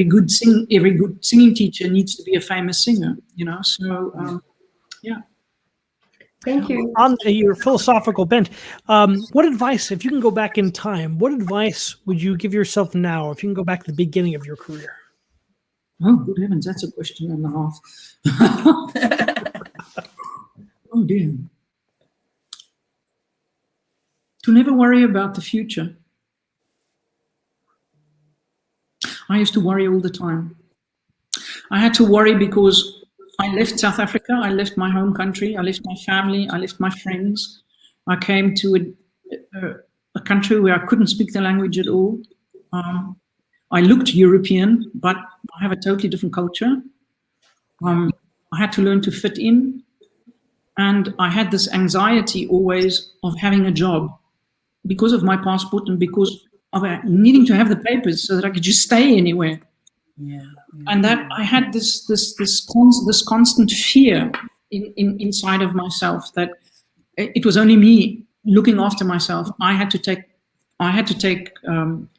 good singing teacher needs to be a famous singer. So yeah. Thank you. On your philosophical bent, what advice, if you can go back in time, what advice would you give yourself now if you can go back to the beginning of your career? Oh, good heavens, that's a question and a half. Oh, dear. To never worry about the future. I used to worry all the time. I had to worry because I left South Africa, I left my home country, I left my family, I left my friends. I came to a country where I couldn't speak the language at all. I looked European, but I have a totally different culture. I had to learn to fit in. And I had this anxiety always of having a job because of my passport and because of needing to have the papers so that I could just stay anywhere. Yeah. And that I had this constant fear inside of myself that it was only me looking after myself. I had to take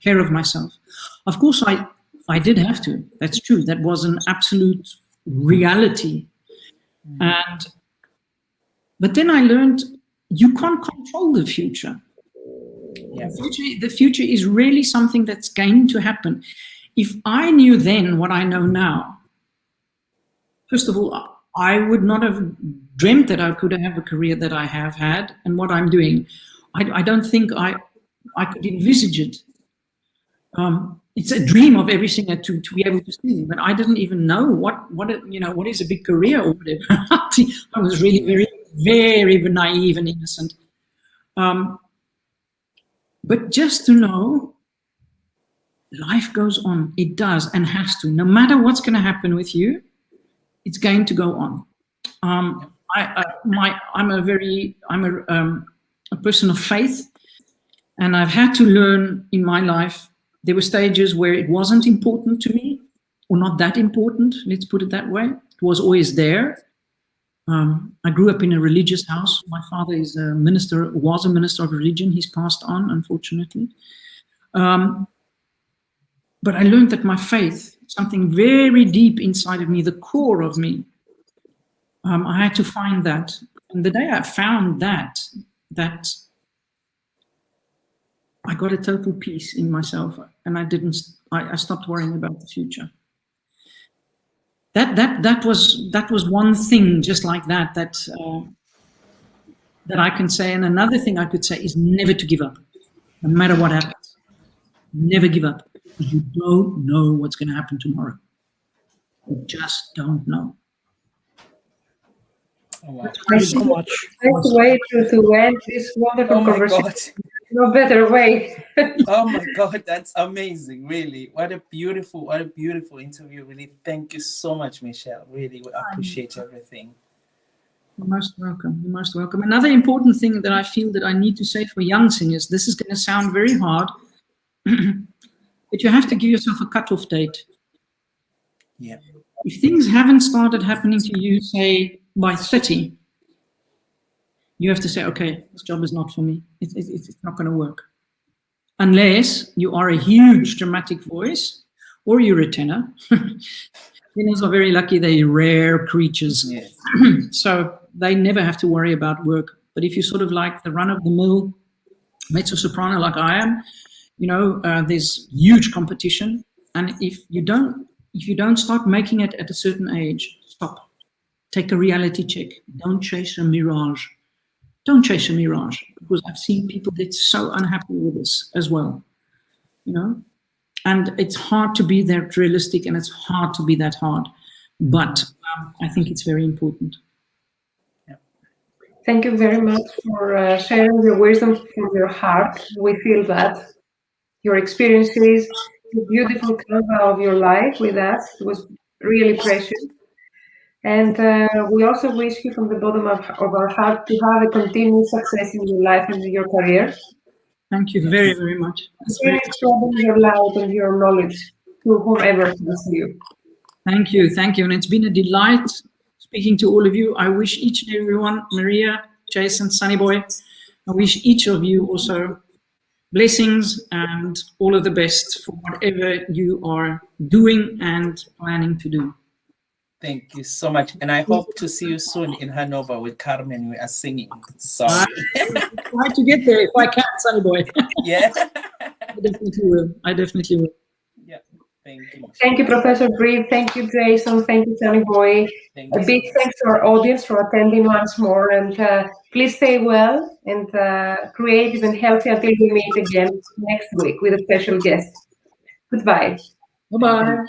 care of myself. Of course, I did have to. That's true. That was an absolute reality. But then I learned you can't control the future. Yeah. The future is really something that's going to happen. If I knew then what I know now, first of all, I would not have dreamt that I could have a career that I have had and what I'm doing. I don't think I could envisage it. It's a dream of every singer to be able to sing, but I didn't even know what is a big career or whatever. I was really very, very naive and innocent. But just to know, life goes on. It does and has to. No matter what's going to happen with you, it's going to go on. I'm a person of faith, and I've had to learn in my life. There were stages where it wasn't important to me, or not that important. Let's put it that way. It was always there. I grew up in a religious house. My father was a minister of religion. He's passed on, unfortunately. But I learned that my faith, something very deep inside of me, the core of me, I had to find that. And the day I found that I got a total peace in myself, and I stopped worrying about the future. That was one thing just like that I can say. And another thing I could say is never to give up, no matter what happens. Never give up. You don't know what's going to happen tomorrow. You just don't know. Oh, wow. Thank you so much. Nice way to end this wonderful conversation. No better way. Oh my God, that's amazing! Really, what a beautiful interview. Really, thank you so much, Michelle. Really, we appreciate everything. You're most welcome. You're most welcome. Another important thing that I feel that I need to say for young singers, this is going to sound very hard, but you have to give yourself a cutoff date. Yeah. If things haven't started happening to you, say, by 30, you have to say, okay, this job is not for me. It's not going to work. Unless you are a huge dramatic voice or you're a tenor. Tenors are very lucky. They're rare creatures. Yes. So they never have to worry about work. But if you're sort of like the run-of-the-mill mezzo-soprano like I am, there's huge competition. And if you don't start making it at a certain age, stop. Take a reality check. Don't chase a mirage. Don't chase a mirage, because I've seen people get so unhappy with this as well, and it's hard to be that realistic, and it's hard to be that hard, but I think it's very important. Yeah. Thank you very much for sharing your wisdom from your heart. We feel that your experiences, the beautiful canvas of your life with us was really precious. And we also wish you from the bottom of our heart to have a continued success in your life and in your career. Thank you very, very much. Really spreading your light and your knowledge to whomever listens to you. Thank you. And it's been a delight speaking to all of you. I wish each and every one, Maria, Jason, Sunny Boy, I wish each of you also blessings and all of the best for whatever you are doing and planning to do. Thank you so much. And I hope to see you soon in Hanover with Carmen. We are singing. Sorry. Try to get there if I can, Sonny Boy. Yeah. I definitely will. I definitely will. Yeah. Thank you. Thank you, Professor Breedt. Thank you, Jason. Thank you, Sonny Boy. A big thanks to our audience for attending once more. And please stay well and creative and healthy until we meet again next week with a special guest. Goodbye. Bye-bye.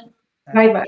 Bye-bye.